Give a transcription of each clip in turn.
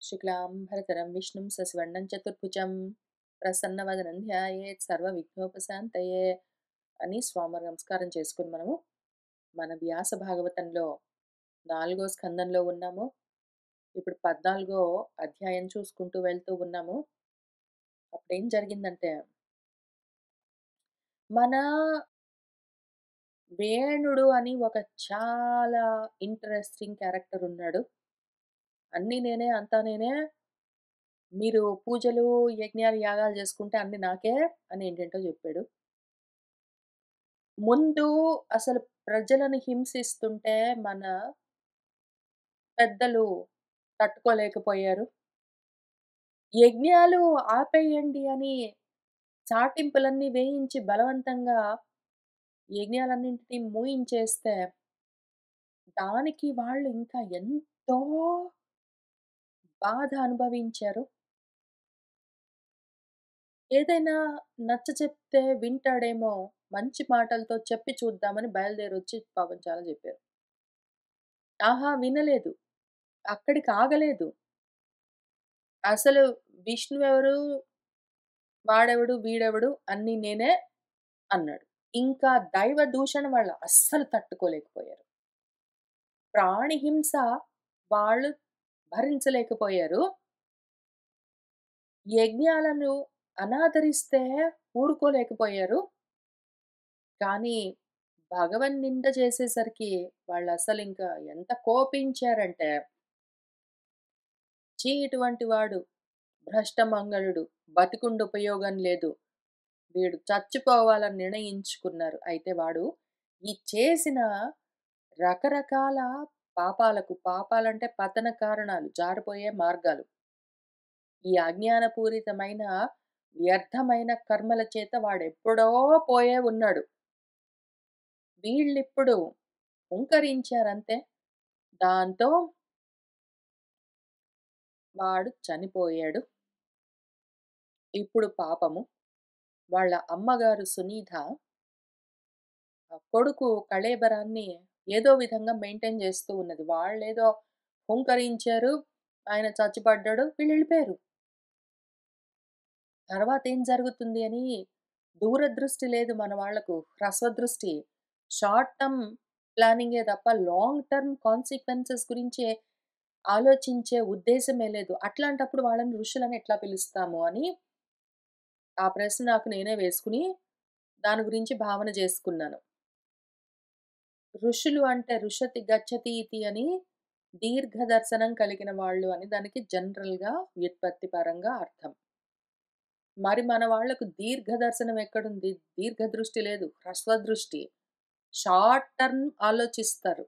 శుక్లాంబరధరం విష్ణుం సశివర్ణం చతుర్భుజం ప్రసన్నవదనం ధ్యాయేత్ సర్వవిఘ్నోపశాంతయే అని స్వామి నమస్కారం చేసుకుని మనము మన వ్యాస భాగవతంలో 4వ స్కందంలో ఉన్నాము. ఇప్పుడు 14వ అధ్యాయం చూసుకుంటూ వెళ్తూ ఉన్నాము. అప్పుడేం జరిగిందంటే, మన వేణుడు అని ఒక చాలా ఇంట్రెస్టింగ్ క్యారెక్టర్ ఉన్నాడు. అన్నీ నేనే, అంతా నేనే, మీరు పూజలు, యజ్ఞాలు, యాగాలు చేసుకుంటే అన్నీ నాకే అని ఏంటేంటో చెప్పాడు. ముందు అసలు ప్రజలను హింసిస్తుంటే మన పెద్దలు తట్టుకోలేకపోయారు. యజ్ఞాలు ఆపేయండి అని చాటింపులన్నీ వేయించి బలవంతంగా యజ్ఞాలన్నింటిని మూయించేస్తే, దానికి వాళ్ళు ఇంకా ఎంతో బాధ అనుభవించారు. ఏదైనా నచ్చచెప్తే వింటాడేమో, మంచి మాటలతో చెప్పి చూద్దామని బయలుదేరొచ్చి పాపం చాలా చెప్పారు. ఆహా! వినలేదు. అక్కడికి ఆగలేదు. అసలు విష్ణువెవరు, వాడెవడు, వీడెవడు అన్నీ నేనే అన్నాడు. ఇంకా దైవ దూషణ వాళ్ళు అస్సలు తట్టుకోలేకపోయారు. ప్రాణిహింస వాళ్ళు భరించలేకపోయారు. యజ్ఞాలను అనాదరిస్తే ఊరుకోలేకపోయారు. కానీ భగవన్నింద చేసేసరికి వాళ్ళసలింక ఎంత కోపించారంటే, ఛీ! ఇటువంటి వాడు భ్రష్టమంగళుడు, బతికుండి ఉపయోగం లేదు, వీడు చచ్చిపోవాలని నిర్ణయించుకున్నారు. అయితే వాడు ఈ చేసిన రకరకాల పాపాలంటే పతన కారణాలు, జారిపోయే మార్గాలు. ఈ అజ్ఞానపూరితమైన, వ్యర్థమైన కర్మల చేత వాడెప్పుడో పోయే ఉన్నాడు. వీళ్ళిప్పుడు హుంకరించారంతే. దాంతో వాడు చనిపోయాడు. ఇప్పుడు పాపము వాళ్ళ అమ్మగారు సునీత కొడుకు కళేబరాన్ని ఏదో విధంగా మెయింటైన్ చేస్తూ ఉన్నది. వాళ్ళేదో హుంకరించారు, ఆయన చచ్చిపడ్డాడు, వీళ్ళెళ్ళిపోయారు. తర్వాతేం జరుగుతుంది అని దూరదృష్టి లేదు మన వాళ్ళకు. హ్రస్వదృష్టి. షార్ట్ టర్మ్ ప్లానింగే తప్ప లాంగ్ టర్మ్ కాన్సిక్వెన్సెస్ గురించే ఆలోచించే ఉద్దేశమే లేదు. అట్లాంటప్పుడు వాళ్ళని ఋషులని ఎట్లా పిలుస్తాము అని ఆ ప్రశ్న నాకు నేనే వేసుకొని దాని గురించి భావన చేసుకున్నాను. ఋషులు అంటే ఋషతి గచ్చతి ఇతి అని దీర్ఘదర్శనం కలిగిన వాళ్ళు అని దానికి జనరల్‌గా వ్యుత్పత్తి పరంగా అర్థం. మరి మన వాళ్ళకు దీర్ఘదర్శనం ఎక్కడుంది? దీర్ఘదృష్టి లేదు. హ్రస్వదృష్టి. షార్ట్ టర్మ్ ఆలోచిస్తారు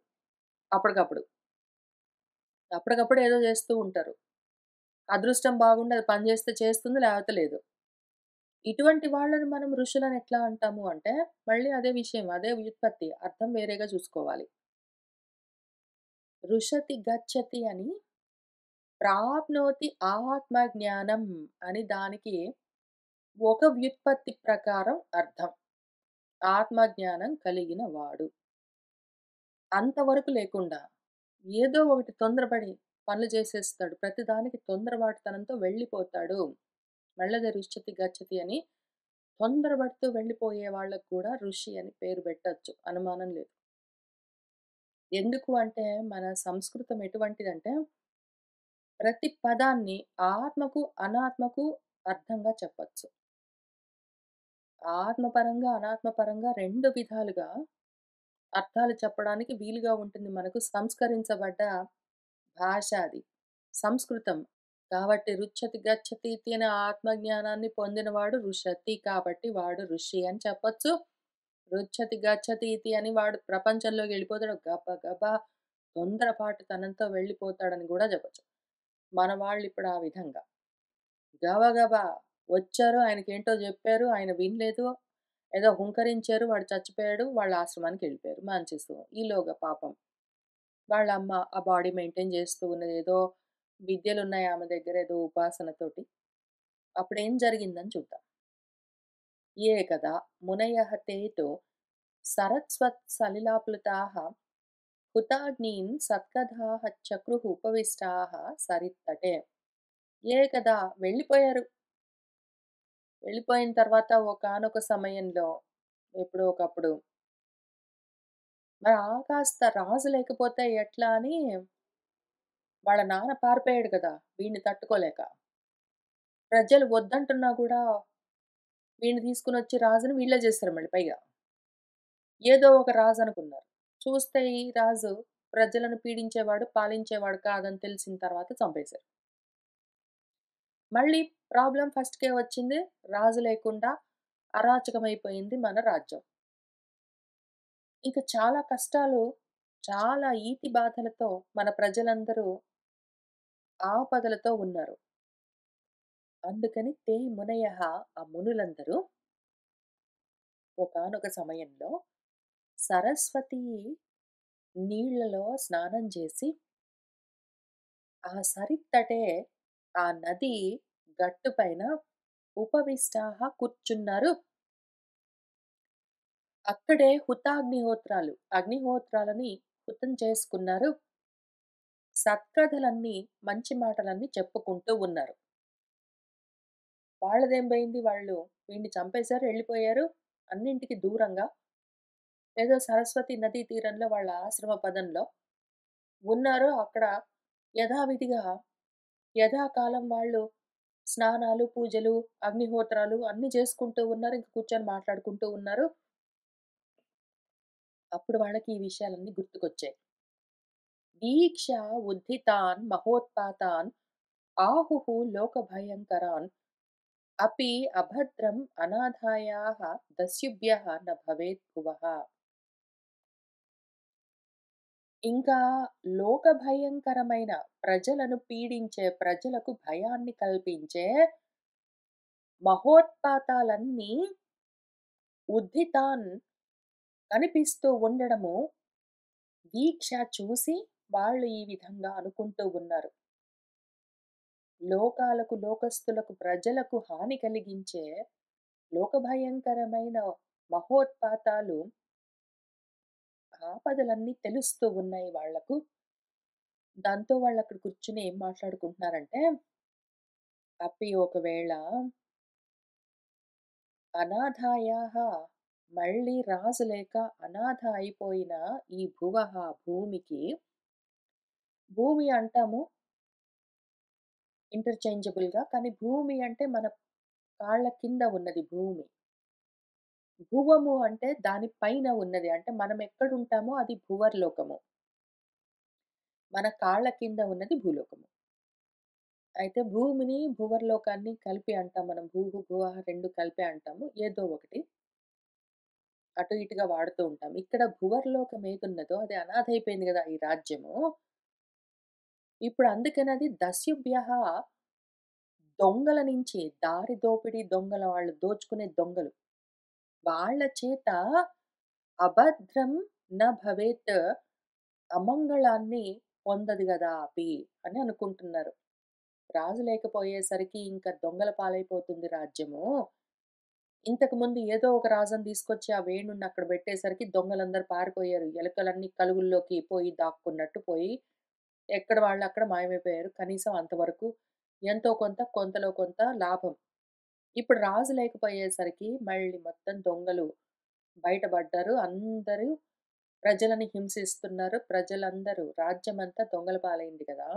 అప్పటికప్పుడు. అప్పటికప్పుడు ఏదో చేస్తూ ఉంటారు. అదృష్టం బాగుండి అది పని చేస్తే చేస్తుంది, లేకపోతే లేదు. ఇటువంటి వాళ్ళని మనం ఋషులని ఎట్లా అంటాము అంటే, మళ్ళీ అదే విషయం, అదే వ్యుత్పత్తి. అర్థం వేరేగా చూసుకోవాలి. ఋషతి గచ్చతి అని ప్రాప్నోతి ఆత్మజ్ఞానం అని దానికి ఒక వ్యుత్పత్తి ప్రకారం అర్థం. ఆత్మజ్ఞానం కలిగిన వాడు. అంతవరకు లేకుండా ఏదో ఒకటి తొందరపడి పనులు చేసేస్తాడు. ప్రతిదానికి తొందరపాటుతనంతో వెళ్ళిపోతాడు. మళ్ళదే ఋష్యతి గచ్చతి అని తొందరపడుతూ వెళ్ళిపోయే వాళ్ళకి కూడా ఋషి అని పేరు పెట్టొచ్చు. అనుమానం లేదు. ఎందుకు అంటే మన సంస్కృతం ఎటువంటిదంటే ప్రతి పదాన్ని ఆత్మకు, అనాత్మకు అర్థంగా చెప్పొచ్చు. ఆత్మపరంగా, అనాత్మపరంగా 2 విధాలుగా అర్థాలు చెప్పడానికి వీలుగా ఉంటుంది. మనకు సంస్కరించబడ్డ భాష అది. సంస్కృతం. కాబట్టి రుచ్యతి గచ్చతి ఇతి అనే ఆత్మజ్ఞానాన్ని పొందినవాడు ఋషతి. కాబట్టి వాడు ఋషి అని చెప్పొచ్చు. రుచ్యతి గచ్చతి ఇతి అని వాడు ప్రపంచంలోకి వెళ్ళిపోతాడు. గబగబా తొందరపాటుతనంతో వెళ్ళిపోతాడని గూడా చెప్పొచ్చు. మన వాళ్ళిప్పుడు ఆ విధంగా గబగబా వచ్చారు, ఆయనకేంటో జెప్పారు, ఆయన వినలేదు. ఏదో హుంకరించారు, వాడు చచ్చిపోయాడు, వాళ్ళ ఆశ్రమానికెళ్ళిపోయారు. ఈలోగా పాపం వాళ్ళమ్మ ఆ బాడీ మెయింటైన్ చేస్తూ ఉన్నది. ఏదో విద్యలున్నాయి ఆమె దగ్గర, ఏదో ఉపాసనతోటి. అప్పుడేం జరిగిందని చూద్దాం. ఏకదా మునయః తేతో సరస్వత్ సలిలాప్లుతాః హుతాగ్నీన్ సత్కథాః చక్రుః ఉపవిష్టాః సరిత్తటే. కదా! వెళ్ళిపోయారు. వెళ్ళిపోయిన తర్వాత ఒకానొక సమయంలో ఎప్పుడో ఒకప్పుడు మరి కాస్త రాజు లేకపోతే ఎట్లా అని వాళ్ళ నాన్న పారిపోయాడు కదా! వీడిని తట్టుకోలేక. ప్రజలు వద్దంటున్నా గూడా వీడిని తీసుకొనొచ్చి రాజుని వీళ్ళే చేసారు మళ్ళీ పైగా. ఏదో ఒక రాజు అనుకున్నారు. చూస్తే ఈ రాజు ప్రజలను పీడించేవాడు, పాలించేవాడు కాదని తెలిసిన తర్వాత చంపేశారు. మళ్ళీ ప్రాబ్లమ్ ఫస్ట్‌కే వచ్చింది. రాజు లేకుండా అరాచకమైపోయింది మన రాజ్యం. ఇంక చాలా కష్టాలు, చాలా ఈతి బాధలతో మన ప్రజలందరూ ఆపదలతో ఉన్నారు. అందుకని తే మునయః ఆ మునులందరూ ఒకానొక సమయంలో సరస్వతి నీళ్ళలో స్నానం చేసి, ఆ సరిత్తటే ఆ నది గట్టు పైన ఉపవిష్టాః కూర్చున్నారు. అక్కడే హుతాగ్నిహోత్రాలు, అగ్నిహోత్రాలని హుతం చేసుకున్నారు. సత్కథలన్నీ, మంచి మాటలన్నీ చెప్పుకుంటూ ఉన్నారు. వాళ్ళదేం పోయింది వాళ్ళు వీడిని చంపేశారు, ఎళ్ళిపోయారు. అన్నింటికి దూరంగా ఏదో సరస్వతి నదీ తీరంలో వాళ్ళ ఆశ్రమ పదంలో ఉన్నారు. అక్కడ యథావిధిగా యథాకాలం వాళ్ళు స్నానాలు, పూజలు, అగ్నిహోత్రాలు అన్నీ చేసుకుంటూ ఉన్నారు. ఇంక కూర్చొని మాట్లాడుకుంటూ ఉన్నారు. అప్పుడు వాళ్ళకి ఈ విషయాలన్నీ గుర్తుకొచ్చాయి. దీక్ష ఉద్ధితాన్ మహోత్పాతాన్ ఆహుః లోకభయంకరాన్ అపి అభద్రం అనాథాయాః దస్యుభ్యః న భవేత్ భువః. ఇంకా లోకభయంకరమైన ప్రజలను పీడించే, ప్రజలకు భయాన్ని కల్పించే మహోత్పాతాలన్నీ ఉద్ధితాన్ కనిపిస్తూ ఉండడము వీక్ష చూసి వాళ్ళు ఈ విధంగా అనుకుంటూ ఉన్నారు. లోకాలకు, లోకస్తులకు, ప్రజలకు హాని కలిగించే లోకభయంకరమైన మహోత్పాతాలు, ఆపదలన్నీ తెలుస్తూ ఉన్నాయి వాళ్లకు. దాంతో వాళ్ళక్కడ కూర్చొని ఏం మాట్లాడుకుంటున్నారంటే, అప్పి ఒకవేళ అనాథాయాః మళ్ళీ రాజు లేక అనాథ అయిపోయిన ఈ భువః భూమికి, భూమి అంటాము ఇంటర్చేంజబుల్‌గా. కానీ భూమి అంటే మన కాళ్ళ కింద ఉన్నది భూమి. భువము అంటే దాని పైన ఉన్నది. అంటే మనం ఎక్కడుంటామో అది భువర్లోకము. మన కాళ్ళ కింద ఉన్నది భూలోకము. అయితే భూమిని, భువర్లోకాన్ని కలిపి అంటాం మనం. భువః 2 కలిపే అంటాము. ఏదో ఒకటి. అటు ఇటుగా వాడుతూ ఉంటాం. ఇక్కడ భువర్లోకం ఏదున్నదో అది అనాథ అయిపోయింది గదా! ఈ రాజ్యము. ఇప్పుడు అందుకనది దస్యుభ్యః దొంగల నుంచి దారి దోపిడీ దొంగల వాళ్ళు దోచుకునే దొంగలు. వాళ్ళ చేత అభద్రం న భవేత్ అమంగళాన్ని పొందదు గదా అపి అని అనుకుంటున్నారు. రాజు లేకపోయేసరికి ఇంకా దొంగల పాలైపోతుంది రాజ్యము. ఇంతకుముందు ఏదో ఒక రాజుని తీసుకొచ్చి ఆ వేణుడిని అక్కడ పెట్టేసరికి దొంగలందరూ పారిపోయారు. ఎలుకలన్నీ కలుగుల్లోకి పోయి దాక్కున్నట్టు పోయి ఎక్కడ వాళ్ళు అక్కడ మాయమైపోయారు. కనీసం అంతవరకు ఎంతో కొంత, కొంతలో కొంత లాభం. ఇప్పుడు రాజు లేకపోయేసరికి మళ్ళీ మొత్తం దొంగలు బయటపడ్డారు. అందరూ ప్రజలని హింసిస్తున్నారు. ప్రజలందరూ రాజ్యమంతా దొంగల పాలైంది కదా!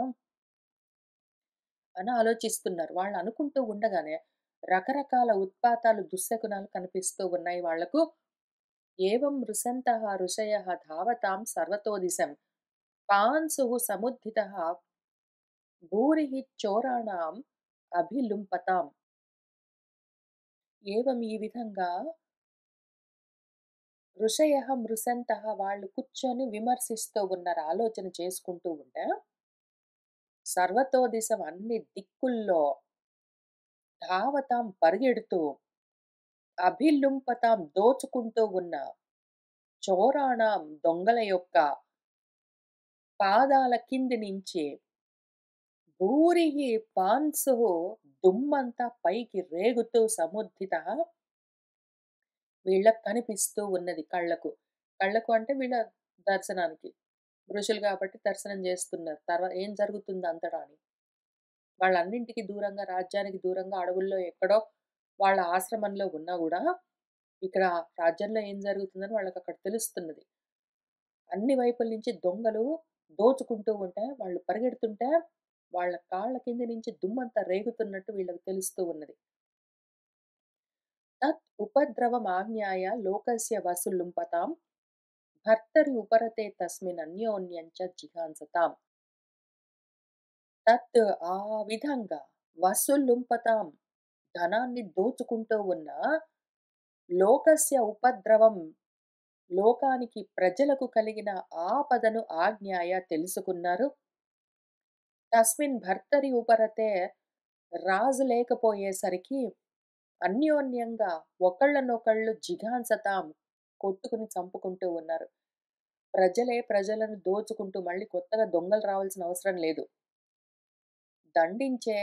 అని ఆలోచిస్తున్నారు. వాళ్ళు అనుకుంటూ ఉండగానే రకరకాల ఉత్పాతాలు, దుశ్శకునాలు కనిపిస్తూ ఉన్నాయి వాళ్లకు. ఏవం రుసంతః ఋషయః ధావతాం సర్వతో దిశం. పాంసుః సముద్ధితః భూరిః చోరాణాం అభిలుంపతాం. ఏవం ఈ విధంగా ఋషయః మృశంతః వాళ్ళు కూర్చొని విమర్శిస్తూ ఉన్నారు. ఆలోచన చేసుకుంటూ ఉంటే, సర్వతో దిశం అన్ని దిక్కుల్లో ధావతాం పరిగెడుతూ, అభిలుంపతాం దోచుకుంటూ ఉన్న చోరాణం దొంగల యొక్క పాదాల కింది నుంచి భూరిః పాంసుః దుమ్మంతా పైకి రేగుతూ సముద్ధితః వీళ్ళకి కనిపిస్తూ ఉన్నది కళ్ళకు. కళ్ళకు అంటే వీళ్ళ దర్శనానికి. ఋషులు కాబట్టి దర్శనం జేస్తున్నారు. ఏం జరుగుతుంది అంతటా అని. వాళ్ళన్నింటికి దూరంగా, రాజ్యానికి దూరంగా అడవుల్లో ఎక్కడో వాళ్ళ ఆశ్రమంలో ఉన్నా గూడా, ఇక్కడ రాజ్యంలో ఏం జరుగుతుందని వాళ్ళకక్కడ తెలుస్తున్నది. అన్ని వైపుల నుంచి దొంగలు దోచుకుంటూ ఉంటే, వాళ్ళు పరిగెడుతుంటే, వాళ్ళ కాళ్ళ కింద నుంచి దుమ్మంతా రేగుతున్నట్టు వీళ్ళకి తెలుస్తూ ఉన్నది. తత్ ఉపద్రవమాజ్ఞాయ లోకస్య వసులుంపతాం భర్తరి ఉపరతే తస్మిన్ అన్యోన్యం చ జిఘాంసతాం. తత్ ఆ విధంగా వసులుంపతాం ధనాన్ని దోచుకుంటూ ఉన్న లోకస్య ఉపద్రవం లోకానికి ప్రజలకు కలిగిన ఆపదను ఆజ్ఞాయ తెలుసుకున్నారు. తస్మిన్ భర్తరి ఉపరతే రాజు లేకపోయేసరికి అన్యోన్యంగా ఒకళ్ళనొకళ్ళు జిఘాంసతాం కొట్టుకుని చంపుకుంటూ ఉన్నారు. ప్రజలే ప్రజలను దోచుకుంటూ మళ్ళీ కొత్తగా దొంగలు రావాల్సిన అవసరం లేదు. దండించే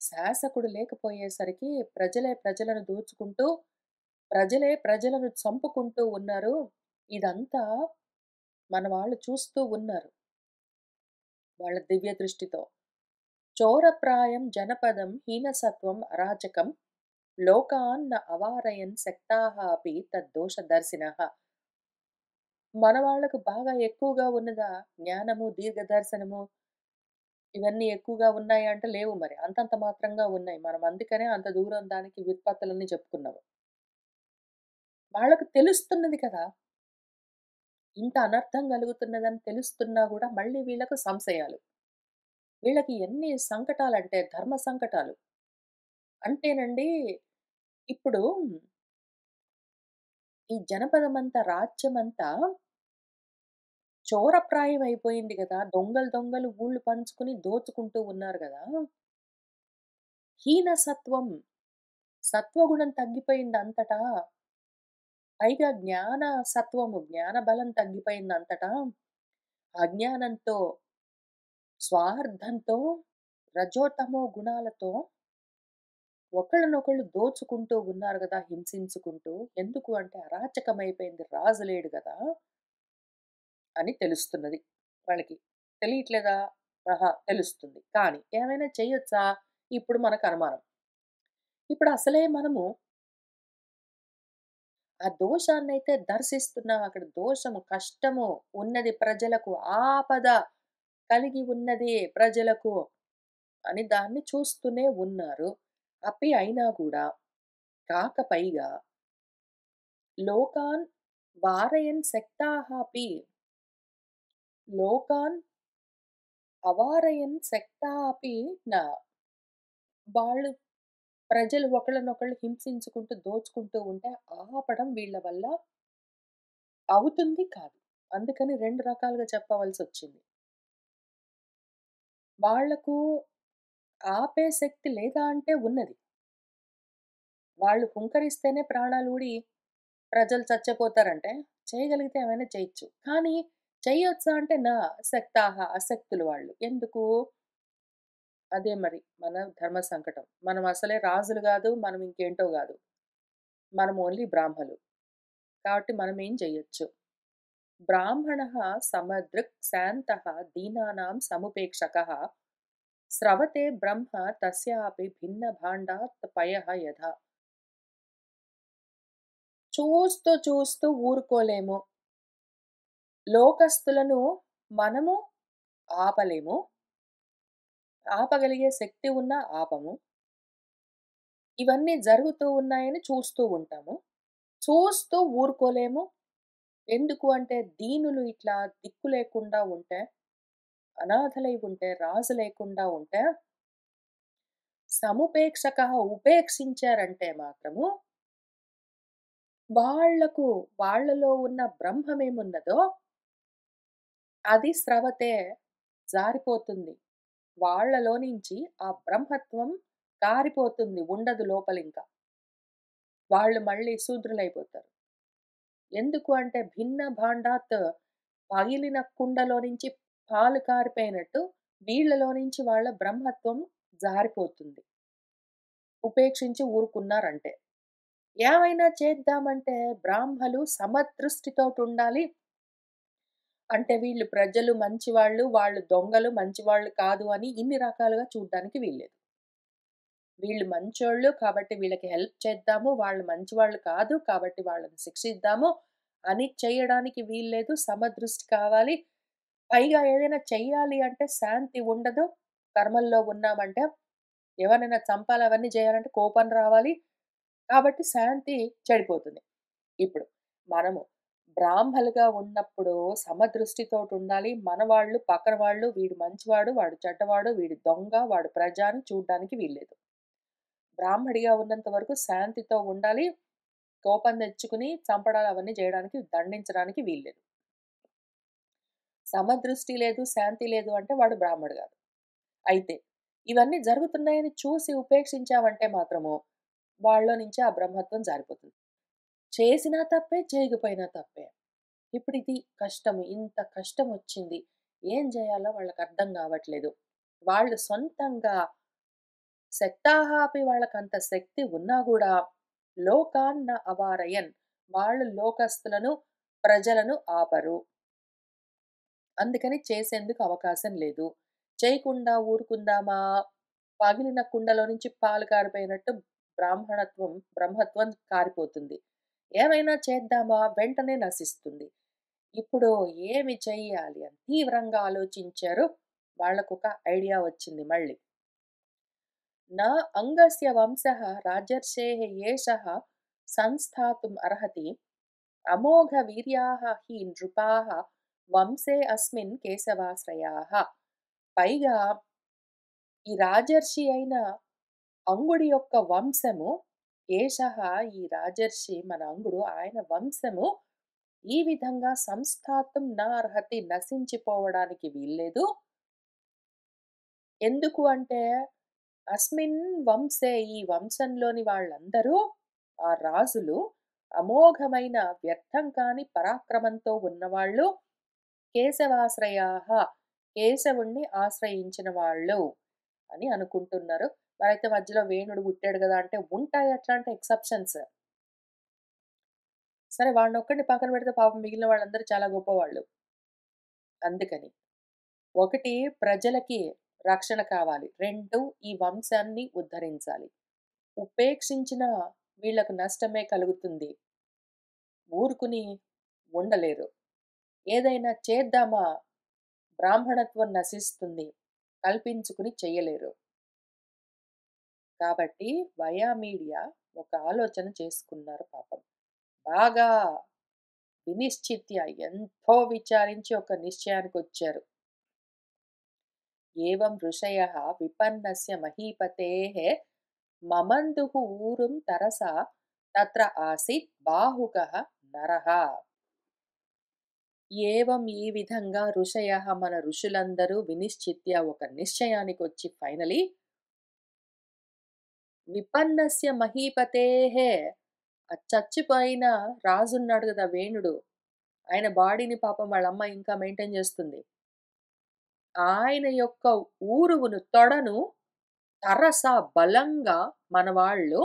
శాసకుడు లేకపోయేసరికి ప్రజలే ప్రజలను దోచుకుంటూ, ప్రజలే ప్రజలను చంపుకుంటూ ఉన్నారు. ఇదంతా మన వాళ్ళు చూస్తూ ఉన్నారు. వాళ్ళ దివ్య దృష్టితో. చోరప్రాయం జనపదం హీనసత్వం అరాచకం లోకాన్ న అవారయన్ శక్తాః అపి తద్దోషదర్శినః. మన వాళ్ళకు బాగా ఎక్కువగా ఉన్నదా జ్ఞానము, దీర్ఘదర్శనము ఇవన్నీ ఎక్కువగా ఉన్నాయా అంటే లేవు మరి. అంతంత మాత్రంగా ఉన్నాయి. మనం అందుకనే అంత దూరం దానికి వ్యుత్పత్తులన్నీ చెప్పుకున్నాము. వాళ్ళకి తెలుస్తున్నది కదా! ఇంత అనర్థం కలుగుతున్నదని తెలుస్తున్నా గూడా మళ్ళీ వీళ్ళకు సంశయాలు. వీళ్ళకి ఎన్ని సంకటాలంటే ధర్మ సంకటాలు. అంటేనండి ఇప్పుడు ఈ జనపదమంతా, రాజ్యమంతా చోరప్రాయం అయిపోయింది గదా! దొంగలు దొంగలు ఊళ్ళు పంచుకుని దోచుకుంటూ ఉన్నారు గదా! హీనసత్వం, సత్వగుణం తగ్గిపోయింది అంతటా. పైగా జ్ఞాన సత్వము, జ్ఞాన బలం తగ్గిపోయిందంతటా. అజ్ఞానంతో, స్వార్థంతో, రజోతమో గుణాలతో ఒకళ్ళనొకళ్ళు దోచుకుంటూ ఉన్నారు గదా! హింసించుకుంటూ. ఎందుకు అంటే అరాచకమైపోయింది. రాజు లేడు గదా! అని తెలుస్తున్నది వాళ్ళకి. తెలియట్లేదా? ఆహా! తెలుస్తుంది. కానీ ఏమైనా చేయొచ్చా? ఇప్పుడు మనకు అనుమానం. ఇప్పుడు అసలే మనము ఆ దోషాన్నయితే దర్శిస్తున్నాం. అక్కడ దోషము, కష్టము ఉన్నది ప్రజలకు. ఆపద కలిగి ఉన్నది ప్రజలకు అని దాన్ని చూస్తూనే ఉన్నారు. అయినా గూడా కాక పైగా లోకాన్ వారయన్ శక్తాః అపి లోకాన్ అవారయన్ శక్తాః అపి న వాళ్ళు ప్రజలు ఒకళ్ళనొకళ్ళు హింసించుకుంటూ, దోచుకుంటూ ఉంటే ఆపడం వీళ్ళ వల్ల అవుతుంది కాదు. అందుకని 2 రకాలుగా చెప్పవలసొచ్చింది. వాళ్లకు ఆపే శక్తి లేదా అంటే ఉన్నది. వాళ్ళు హుంకరిస్తేనే ప్రాణాలూడి ప్రజలు చచ్చిపోతారంటే, చేయగలిగితే ఏమైనా చేయొచ్చు. కానీ చెయ్యొచ్చా అంటే నా శక్తాహ అశక్తులు వాళ్ళు. ఎందుకు? అదే మరి మన ధర్మ సంకటం. మనం అసలే రాజులు గాదు. మనం ఇంకేంటో గాదు. మనం ఓన్లీ బ్రాహ్మలు. కాబట్టి మనమేం జెయ్యొచ్చు. బ్రాహ్మణः సమదృక్ శాంతः దీనానాం సముపేక్షకः స్రవతే బ్రహ్మ తస్యాపి భిన్న భాండాత్ పయః యథా. చూస్తూ చూస్తూ ఊరుకోలేము. లోకస్తులను మనము ఆపలేము. ఆపగలిగే శక్తి ఉన్నా ఆపము. ఇవన్నీ జరుగుతూ ఉన్నాయని చూస్తూ ఉంటాము. చూస్తూ ఊరుకోలేము. ఎందుకు అంటే దీనులు ఇట్లా దిక్కు లేకుండా ఉంటే, అనాథలై ఉంటే, రాజు లేకుండా ఉంటే, సముపేక్షకః ఉపేక్షించారంటే మాత్రము వాళ్లకు వాళ్ళలో ఉన్న బ్రహ్మమేమున్నదో అది స్రవతే జారిపోతుంది. వాళ్ళలో నుంచి ఆ బ్రహ్మత్వం కారిపోతుంది. ఉండదు లోపలింక. వాళ్ళు మళ్ళీ శూద్రులైపోతారు. ఎందుకు అంటే భిన్న భాండాత్ పగిలిన కుండలో నుంచి పాలు కారిపోయినట్టు వీళ్ళలో నుంచి వాళ్ళ బ్రహ్మత్వం జారిపోతుంది. ఉపేక్షించి ఊరుకున్నారంటే. ఏమైనా చేద్దామంటే బ్రాహ్మలు సమదృష్టితోటుండాలి. అంటే వీళ్ళు ప్రజలు మంచివాళ్ళు, వాళ్ళు దొంగలు, మంచివాళ్ళు కాదు అని ఇన్ని రకాలుగా చూడ్డానికి వీల్లేదు. వీళ్ళు మంచోళ్ళు కాబట్టి వీళ్ళకి హెల్ప్ చేద్దాము. వాళ్ళు మంచివాళ్ళు కాదు కాబట్టి వాళ్ళని శిక్షిద్దాము అని చేయడానికి వీల్లేదు. సమదృష్టి కావాలి. పైగా ఏదైనా చెయ్యాలి అంటే శాంతి ఉండదు. కర్మల్లో ఉన్నామంటే ఎవరినైనా చంపాలి అవన్నీ చేయాలంటే కోపం రావాలి. కాబట్టి శాంతి చెడిపోతుంది. ఇప్పుడు మనము బ్రాహ్మలుగా ఉన్నప్పుడు సమదృష్టితోటుండాలి. మన వాళ్ళు, పక్కన వాళ్ళు వీడు మంచివాడు, వాడు చెడ్డవాడు, వీడు దొంగ, వాడు ప్రజ అని చూడ్డానికి వీల్లేదు. బ్రాహ్మడిగా ఉన్నంత వరకు శాంతితో ఉండాలి. కోపం తెచ్చుకుని చంపడాలు అవన్నీ జేయడానికి, దండించడానికి వీల్లేదు. సమదృష్టి లేదు, శాంతి లేదు అంటే వాడు బ్రాహ్మడు గాదు. అయితే ఇవన్నీ జరుగుతున్నాయని చూసి ఉపేక్షించామంటే మాత్రము వాళ్ళలో నుంచి ఆ బ్రహ్మత్వం జారిపోతుంది. చేసినా తప్పే, చేయకపోయినా తప్పే. ఇప్పుడిది కష్టము. ఇంత కష్టమొచ్చింది. ఏం జేయాలో వాళ్ళకర్థం గావట్లేదు. వాళ్ళు సొంతంగా శక్తాహాపి వాళ్ళకంత శక్తి ఉన్నా గూడా లోకాన్న అవారయన్ వాళ్ళు లోకస్తులను, ప్రజలను ఆపరు. అందుకని చేసేందుకు అవకాశం లేదు. చేయకుండా ఊరుకుందామా? పగిలిన కుండలో నుంచి పాలు కారిపోయినట్టు బ్రహ్మత్వం కారిపోతుంది. ఏమైనా చేద్దామా? వెంటనే నశిస్తుంది. ఇప్పుడు ఏమి చెయ్యాలి అని తీవ్రంగా ఆలోచించారు. వాళ్ళకొక ఐడియా వచ్చింది మళ్ళీ. నా అంగస్య వంశః రాజర్షేః ఏషః సంస్థాతుम् అర్హతి. అమోఘ వీర్యాః హి నృపాః వంశే అస్మిన్ కేశవాశ్రయాః. పైగా ఈ రాజర్షి అయిన అంగుడి యొక్క వంశము ఏషః ఈ రాజర్షి మన అంగుడు ఆయన వంశము ఈ విధంగా సంస్థాతుం నా అర్హతి నశించిపోవడానికి వీల్లేదు. ఎందుకు అంటే అస్మిన్ వంశే ఈ వంశంలోని వాళ్ళందరూ ఆ రాజులు అమోఘమైన వ్యర్థం కాని పరాక్రమంతో ఉన్నవాళ్ళు కేశవాశ్రయాః కేశవుణ్ణి ఆశ్రయించిన వాళ్ళు అని అనుకుంటున్నారు. మరైతే మధ్యలో వేణుడు పుట్టాడు గదా! అంటే ఉంటాయి అట్లాంటి ఎక్సెప్షన్స్. సరే వాడినొక్కడిని పక్కన పెడితే పాపం మిగిలిన వాళ్ళందరూ చాలా గొప్పవాళ్ళు. అందుకని. 1 ప్రజలకి రక్షణ కావాలి. 2 ఈ వంశాన్ని ఉద్ధరించాలి. ఉపేక్షించిన వీళ్ళకు నష్టమే కలుగుతుంది. ఊరుకుని ఉండలేరు. ఏదైనా చేద్దామా బ్రాహ్మణత్వం నశిస్తుంది. కల్పించుకుని చెయ్యలేరు. కాబట్టి వయా మీడియా ఒక ఆలోచన చేసుకున్నారు పాపం. బాగా వినిశ్చిత్య ఎంతో విచారించి ఒక నిశ్చయానికొచ్చారు. ఏవం ఋషయః విపన్నస్య మహీపతేః మమందుః ఊరుం తరసా తత్ర ఆసీత్ బాహుకః నరః. ఏవం ఈ విధంగా ఋషయః మన ఋషులందరూ వినిశ్చిత్య ఒక నిశ్చయానికొచ్చి ఫైనలీ విపన్నస్య మహీపతేః ఆ చచ్చిపోయిన రాజున్నాడు గదా! వేణుడు. ఆయన బాడీని పాపం వాళ్ళమ్మ ఇంకా మెయింటైన్ జేస్తుంది. ఆయన యొక్క ఊరువును తొడను తరస బలంగా మనవాళ్ళు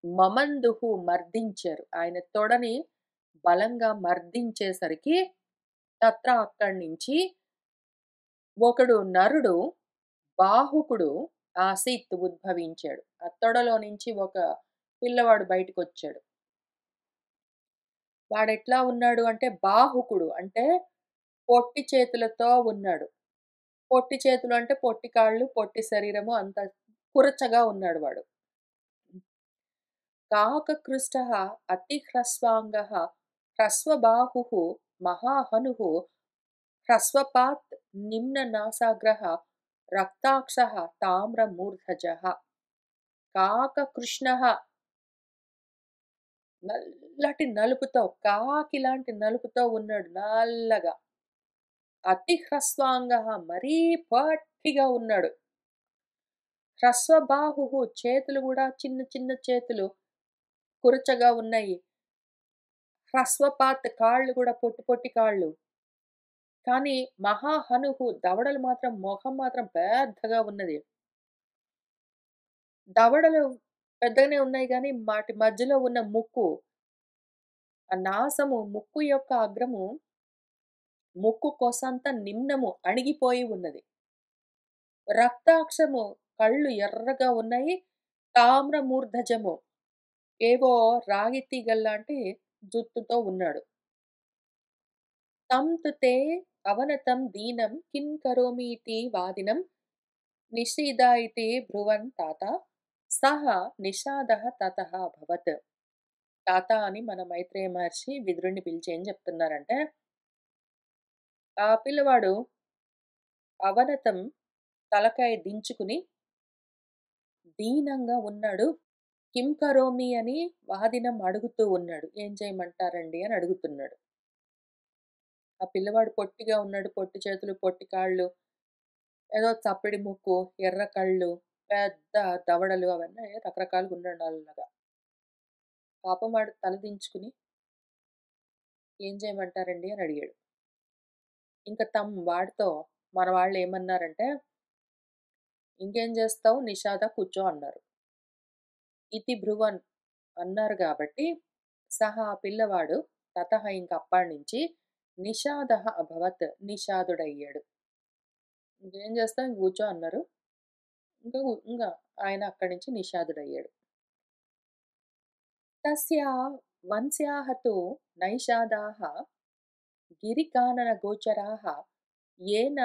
మమందుహు మర్దించారు. ఆయన తొడని బలంగా మర్దించేసరికి అక్కడి నుంచి ఒకడు నరుడు బాహుకుడు ఆసీత్ ఉద్భవించాడు. ఆ తొడలో నుంచి ఒక పిల్లవాడు బయటికొచ్చాడు. వాడెట్లా ఉన్నాడు అంటే బాహుకుడు అంటే పొట్టి చేతులతో ఉన్నాడు. పొట్టి చేతులు అంటే పొట్టి కాళ్ళు, పొట్టి శరీరము అంత కురచగా ఉన్నాడు వాడు. కాకకృష్టः అతిహ్రస్వాంగः హ్రస్వబాహుః మహాహనుః హ్రస్వపాత్ నిమ్ననాసాగ్రः రక్తాక్షः తామ్రమూర్ధజः. కాకకృష్ణः నల్లటి నలుపుతో కాకిలాంటి నలుపుతో ఉన్నాడు నల్లగా. అతిహ్రస్వాంగः మరీ పొట్టిగా ఉన్నాడు. హ్రస్వబాహుః చేతులు గూడా చిన్న చిన్న చేతులు కురచగా ఉన్నాయి. హ్రస్వపాత్ కాళ్ళు గూడా పొట్టి పొట్టి కాళ్ళు. కానీ మహాహనుః దవడలు మాత్రం మొహం మాత్రం పెద్దగా ఉన్నది. దవడలు పెద్దగానే ఉన్నాయి గానీ వాటి మధ్యలో ఉన్న ముక్కు, ఆ నాసము ముక్కు యొక్క అగ్రము ముక్కు కొసంత నిమ్నము అణిగిపోయి ఉన్నది. రక్తాక్షము కళ్ళు ఎర్రగా ఉన్నాయి. తామ్రమూర్ధజము ఏవో రాగి తీగల్లాంటి జుత్తుతో ఉన్నాడు. తం తు తే అవనతం దీనం కిం కరోమీతి వాదినం నిషీదాయితి బ్రువన్ తాత సహ నిషాదః తతః అభవత్. తాత అని మన మైత్రేయ మహర్షి విదురుడిని పిలిచి ఏం చెప్తున్నారంటే, ఆ పిల్లవాడు అవనతం తలకాయ దించుకుని దీనంగా ఉన్నాడు. కిం కరోమి అని వాదినం అడుగుతూ ఉన్నాడు. ఏం చేయమంటారండి అని అడుగుతున్నాడు. ఆ పిల్లవాడు పొట్టిగా ఉన్నాడు. పొట్టి చేతులు, పొట్టి కాళ్ళు, ఏదో చప్పిడి ముక్కు, ఎర్ర కళ్ళు, పెద్ద దవడలు అవన్నీ రకరకాలుగా ఉన్నాడు నల్లగా. పాపం వాడు తల దించుకుని ఏం చేయమంటారండి అని అడిగాడు. ఇంక వాడితో మన వాళ్ళు ఏమన్నారంటే, ఇంకేం చేస్తావు నిషాద కూర్చో అన్నారు. ఇతి భ్రువన్ అన్నారు గాబట్టి, సహా ఆ పిల్లవాడు తతః ఇంక అప్పటినుంచి నిషాదః అభవత్ నిషాదుడయ్యాడు. ఇంకేం చేస్తావు ఇంక కూర్చో అన్నారు. ఇంక ఆయన అక్కడి నుంచి నిషాదుడయ్యాడు. తస్యా వంశ్యాః తు నైషాదాః గిరికాననగోచరాः येन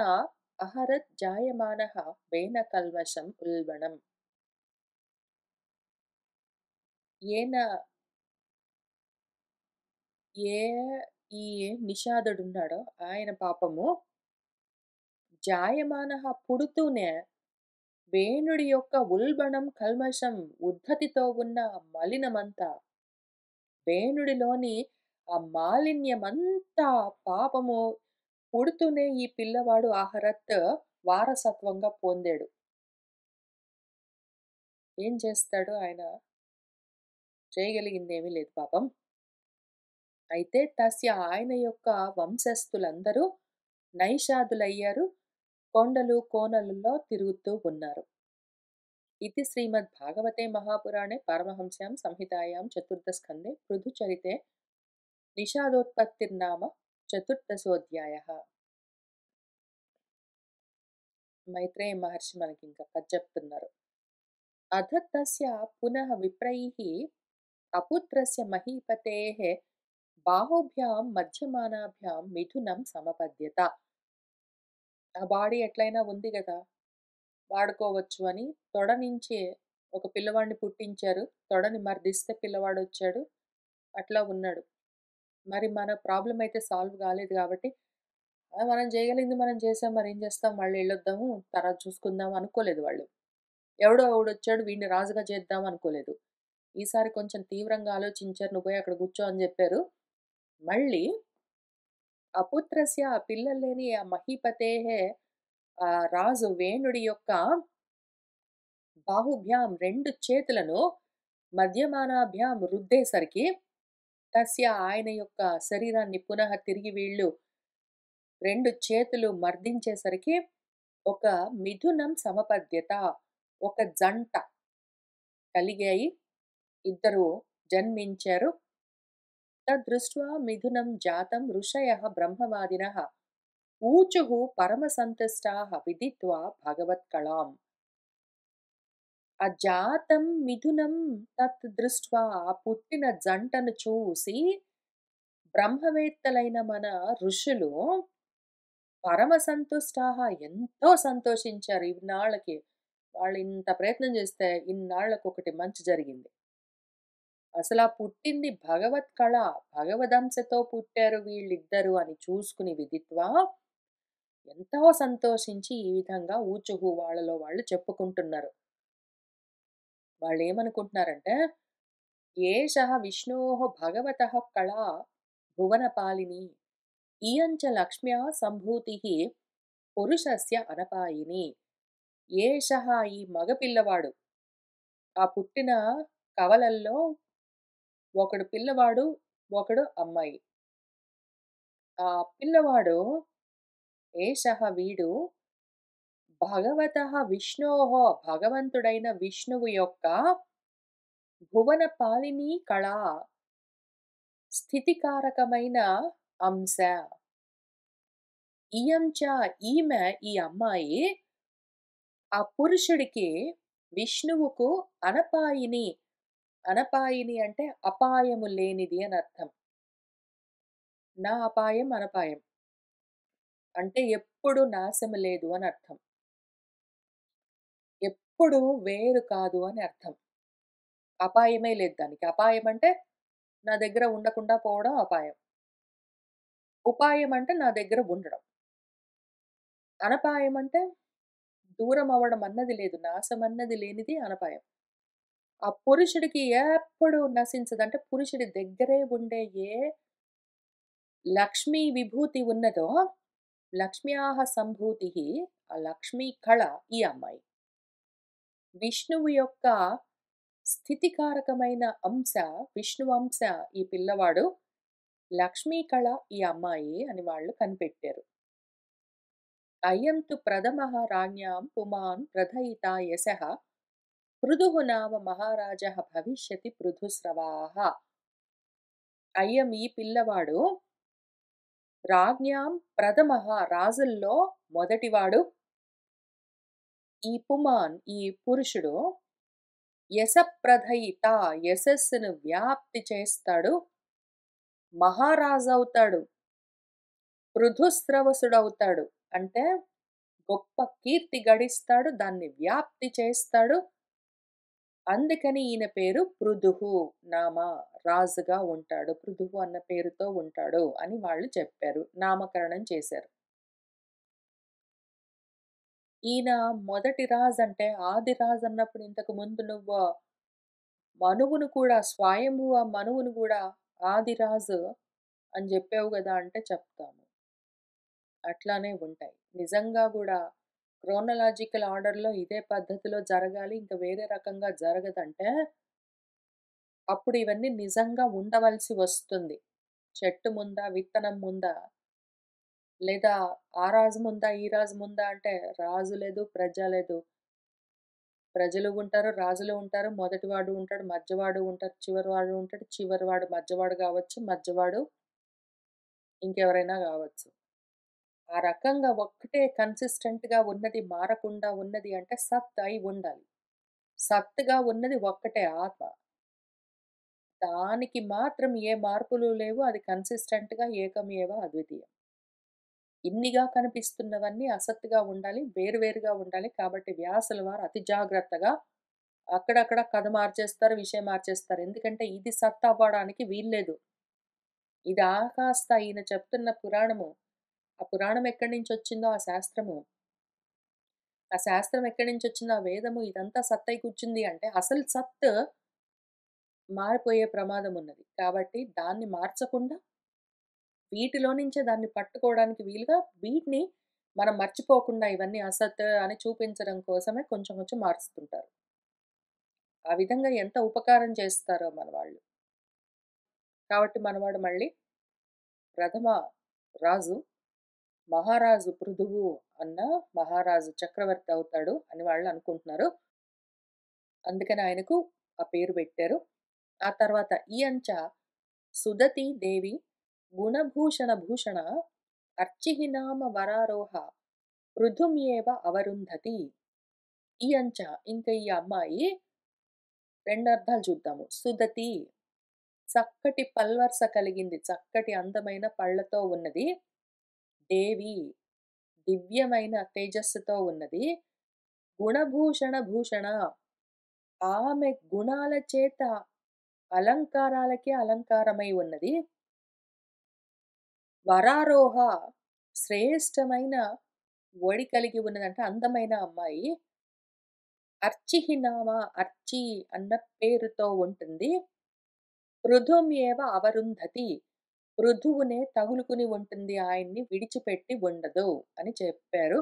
అహరత్ జాయమానః వేన కల్మషం ఉల్బణం. ఏన ఏ ఈ నిషాదుడున్నాడో ఆయన పాపము జాయమానః పుడుతూనే వేణుడి యొక్క ఉల్బణం కల్మషం ఉద్ధతితో ఉన్న మలినమంతా వేణుడిలోని ఆ మాలిన్యమంతా పాపము పుడుతూనే ఈ పిల్లవాడు అహరత్ వారసత్వంగా పొందాడు. ఏం చేస్తాడు ఆయన? చేయగలిగిందేమీ లేదు పాపం. అయితే ఆయన యొక్క వంశస్థులందరూ నైషాదులయ్యారు. కొండలు, కోనలలో తిరుగుతూ ఉన్నారు. ఇది శ్రీమద్భాగవతే మహాపురాణే పారమహంస్యాం సంహితాయాం చతుర్థస్కందే పృథుచరితే నిషాదోత్పత్తిర్నామ చతుర్దశోధ్యాయః. మైత్రేయ మహర్షి మనకింక కథ చెప్తున్నారు. అథ తస్య పునః విప్రైః అపుత్రస్య మహీపతేః బాహుభ్యాం మధ్యమానాభ్యాం మిథునం సమపద్యత. ఆ బాడీ ఎట్లయినా ఉంది గదా! వాడుకోవచ్చు అని తొడ నుంచే ఒక పిల్లవాడిని పుట్టించారు. తొడని మర్దిస్తే పిల్లవాడొచ్చాడు. అట్లా ఉన్నాడు. మరి మన ప్రాబ్లమ్ అయితే సాల్వ్ కాలేదు గాబట్టి, మనం చేయగలిగింది మనం చేసాం. మరేం చేస్తాం? మళ్ళీ ఎళ్ళొద్దాము. తర్వాత చూసుకుందాం అనుకోలేదు వాళ్ళు. ఎవడో ఒకడొచ్చాడు వీడిని రాజుగా చేద్దాం అనుకోలేదు. ఈసారి కొంచెం తీవ్రంగా ఆలోచించారు. "నువ్వు పోయి అక్కడ కూర్చో" అని జెప్పారు. మళ్ళీ అపుత్రస్య పిల్లలు లేని ఆ మహీపతేః రాజు వేణుడి యొక్క బాహుభ్యాం 2 చేతులను మధ్యమానాభ్యాం రుద్దేసరికి ఆయన యొక్క శరీరాన్ని పునః తిరిగి వీళ్ళు 2 చేతులు మర్దించేసరికి ఒక మిథునం సమపద్యత, ఒక జంట కలిగాయి. ఇద్దరు జన్మించారు. తద్దృష్ట్వా మిథునం జాతం ఋషయః బ్రహ్మవాదినః ఊచుః పరమసంతుష్టాః విదిత్వా భగవత్కళాం. ఆ జాతం మిథునం తత్ దృష్ట్వా ఆ పుట్టిన జంటను చూసి బ్రహ్మవేత్తలైన మన ఋషులు పరమ సంతుష్టాః ఎంతో సంతోషించారు. ఇన్నాళ్ళకి వాళ్ళు ఇంత ప్రయత్నం చేస్తే ఇన్నాళ్ళకొకటి మంచి జరిగింది. అసలా పుట్టింది భగవత్ కళ. భగవదంశతో పుట్టారు వీళ్ళిద్దరు అని చూసుకుని విదిత్వా ఎంతో సంతోషించి ఈ విధంగా ఊచుహు వాళ్ళలో వాళ్ళు చెప్పుకుంటున్నారు. వాళ్ళేమనుకుంటున్నారంటే, ఏషః విష్ణోః భగవతః కళా భువనపాలిని ఇయంచ లక్ష్మ్యా సంభూతిః పురుషస్య అనపాయిని. ఏషః ఈ మగ పిల్లవాడు, ఆ పుట్టిన కవలల్లో ఒకడు పిల్లవాడు, ఒకడు అమ్మాయి. ఆ పిల్లవాడు ఏషః వీడు భగవతః విష్ణోః భగవంతుడైన విష్ణువు యొక్క భువన పాలిని కళ స్థితికారకమైన అంశ. ఇయం చ ఈమె ఈ అమ్మాయి ఆ పురుషుడికి విష్ణువుకు అనపాయిని. అనపాయిని అంటే అపాయము లేనిది అని అర్థం. నా అపాయం, అనపాయం. అంటే ఎప్పుడు నాశము లేదు అని అర్థం. ఎప్పుడు వేరు కాదు అని అర్థం. అపాయమే లేదు దానికి. అపాయం అంటే నా దగ్గర ఉండకుండా పోవడం అపాయం. ఉపాయం అంటే నా దగ్గర ఉండడం. అనపాయం అంటే దూరం అవ్వడం అన్నది లేదు. నాశమన్నది లేనిది అనపాయం. ఆ పురుషుడికి ఎప్పుడు నశించదు. అంటే పురుషుడి దగ్గరే ఉండే ఏ లక్ష్మీ విభూతి ఉన్నదో, లక్ష్మ్యాః సంభూతిః ఆ లక్ష్మీ కళ ఈ అమ్మాయి. విష్ణువు యొక్క స్థితికారకమైన అంశ, విష్ణు అంశ ఈ పిల్లవాడు. లక్ష్మీ కళ ఈ అమ్మాయి అని వాళ్ళు కనిపెట్టారు. అయం తు ప్రథమః రాజ్ఞాం పుమాన్ ప్రథయితా యశః పృథుః నామ మహారాజः భవిష్యతి పృథుస్రవాః. అయం ఈ పిల్లవాడు రాజ్ఞాం ప్రథమః రాజుల్లో మొదటివాడు. ఈ పుమాన్ ఈ పురుషుడు యశప్రథయిత యశస్సును వ్యాప్తి చేస్తాడు. మహారాజవుతాడు. పృథుస్రవసుడవుతాడు. అంటే గొప్ప కీర్తి గడిస్తాడు. దాన్ని వ్యాప్తి చేస్తాడు. అందుకని ఈయన పేరు పృథుః నామ రాజుగా ఉంటాడు. పృథువు అన్న పేరుతో ఉంటాడు అని వాళ్ళు చెప్పారు. నామకరణం చేశారు. ఈయన మొదటి రాజు అంటే ఆది రాజు అన్నప్పుడు ఇంతకు ముందు నువ్వు మనువును కూడా స్వయంభువ మనువును కూడా ఆదిరాజు అని జెప్పావు గదా! అంటే చెప్తాము. అట్లానే ఉంటాయి. నిజంగా గూడా క్రోనలాజికల్ ఆర్డర్‌లో ఇదే పద్ధతిలో జరగాలి. ఇంక వేరే రకంగా జరగదంటే, అప్పుడు ఇవన్నీ నిజంగా ఉండవలసి వస్తుంది. చెట్టు ముందా? విత్తనం ముందా? లేదా ఆ రాజు ముందా? ఈ రాజు ముందా? అంటే రాజు లేదు, ప్రజ లేదు. ప్రజలు ఉంటారు, రాజులు ఉంటారు, మొదటివాడు ఉంటాడు, మధ్యవాడు ఉంటారు, చివరివాడు ఉంటాడు, చివరివాడు మధ్యవాడు గావచ్చు, మధ్యవాడు ఇంకెవరైనా గావచ్చు. ఆ రకంగా ఒక్కటే కన్సిస్టెంట్‌గా ఉన్నది, మారకుండా ఉన్నది అంటే సత్ అయి ఉండాలి. సత్తుగా ఉన్నది ఒక్కటే ఆత్మ. దానికి మాత్రం ఏ మార్పులు లేవు. అది కన్సిస్టెంట్‌గా ఏకమేవ అద్వితీయం. ఇన్నిగా కనిపిస్తున్నవన్నీ అసత్తుగా ఉండాలి, వేరు వేరుగా ఉండాలి. కాబట్టి వ్యాసుల వారు అతి జాగ్రత్తగా అక్కడక్కడ కథ మార్చేస్తారు, విషయం మార్చేస్తారు. ఎందుకంటే ఇది సత్ అవ్వడానికి వీల్లేదు. ఇది కాస్త ఈయన చెప్తున్న పురాణము. ఆ పురాణం ఎక్కడి నుంచొచ్చిందో ఆ శాస్త్రము, ఆ శాస్త్రం ఎక్కడి నుంచొచ్చిందో ఆ వేదము ఇదంతా సత్తయి కూర్చుంది అంటే అసలు సత్ మారిపోయే ప్రమాదం ఉన్నది. కాబట్టి దాన్ని మార్చకుండా వీటిలో నుంచే దాన్ని పట్టుకోవడానికి వీలుగా వీటిని మనం మర్చిపోకుండా ఇవన్నీ అసత్ అని చూపించడం కోసమే కొంచెం కొంచెం మారుస్తుంటారు. ఆ విధంగా ఎంత ఉపకారం చేస్తారో మన వాళ్ళు. కాబట్టి మనవాడు మళ్ళీ ప్రథమ రాజు, మహారాజు పృథువు అన్న మహారాజు చక్రవర్తి అవుతాడు అని వాళ్ళు అనుకుంటున్నారు. అందుకని ఆయనకు ఆ పేరు పెట్టారు. ఆ తర్వాత ఇయంచ సుదతి దేవి గుణభూషణ భూషణ అర్చిః నామ వరారోహ పృథుమ్యేవ అవరుంధతి. ఇయంచ ఇంక ఈ అమ్మాయి 2 అర్థాలు చూద్దాము. సుదతి చక్కటి పల్వరస కలిగింది. చక్కటి అందమైన పళ్ళతో ఉన్నది. దేవి దివ్యమైన తేజస్సుతో ఉన్నది. గుణభూషణ భూషణ ఆమె గుణాల చేత అలంకారాలకే అలంకారమై ఉన్నది. వరారోహ శ్రేష్టమైన ఒడి కలిగి ఉన్నదంటే అందమైన అమ్మాయి. అర్చిః నామ అర్చి అన్న పేరుతో ఉంటుంది. పృథుమేవ అవరుంధతి. పృథువునే తగులుకుని ఉంటుంది. ఆయన్ని విడిచిపెట్టి ఉండదు అని చెప్పారు.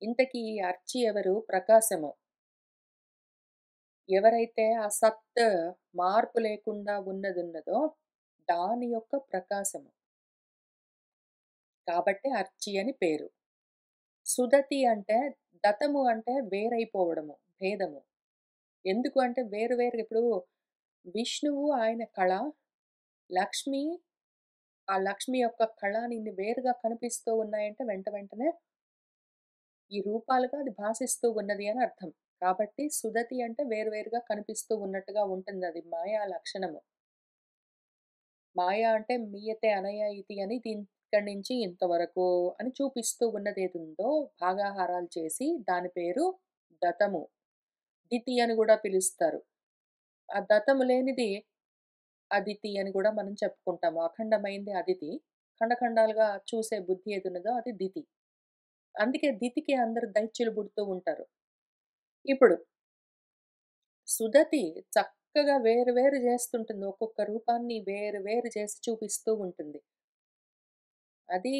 ఇంతకీ ఈ అర్చి ఎవరు? ప్రకాశము. ఎవరైతే ఆ సత్ మార్పు లేకుండా ఉన్నదున్నదో దాని యొక్క ప్రకాశము. కాబట్టే అర్చి అని పేరు. సుదతి అంటే దతము అంటే వేరైపోవడము, భేదము. ఎందుకు అంటే వేరు వేరుగా ఇప్పుడు విష్ణువు ఆయన కళ, లక్ష్మి ఆ లక్ష్మి యొక్క కళని ఇన్ని వేరుగా కనిపిస్తూ ఉన్నాయంటే వెంటనే ఈ రూపాలుగా అది భాసిస్తూ ఉన్నది అని అర్థం. కాబట్టి సుదతి అంటే వేరుగా కనిపిస్తూ ఉన్నట్టుగా ఉంటుందది మాయా లక్షణము. మాయ అంటే మీయతే అనయ ఇతి అని ఇక్కడి నుంచి ఇంతవరకు అని చూపిస్తూ ఉన్నదేదుందో భాగాహారాలు చేసి దాని పేరు దతము. దితి అని గూడా పిలుస్తారు. ఆ దతము లేనిది అదితి అని గూడా మనం చెప్పుకుంటాము. అఖండమైంది అదితి. ఖండాలుగా చూసే బుద్ధి ఏదున్నదో అది దితి. అందుకే దితికి అందరూ దైత్యులు పుడుతూ ఉంటారు. ఇప్పుడు సుదతి చక్కగా వేరు జేస్తుంటుంది. ఒక్కొక్క రూపాన్ని వేరు చేసి చూపిస్తూ ఉంటుంది. అది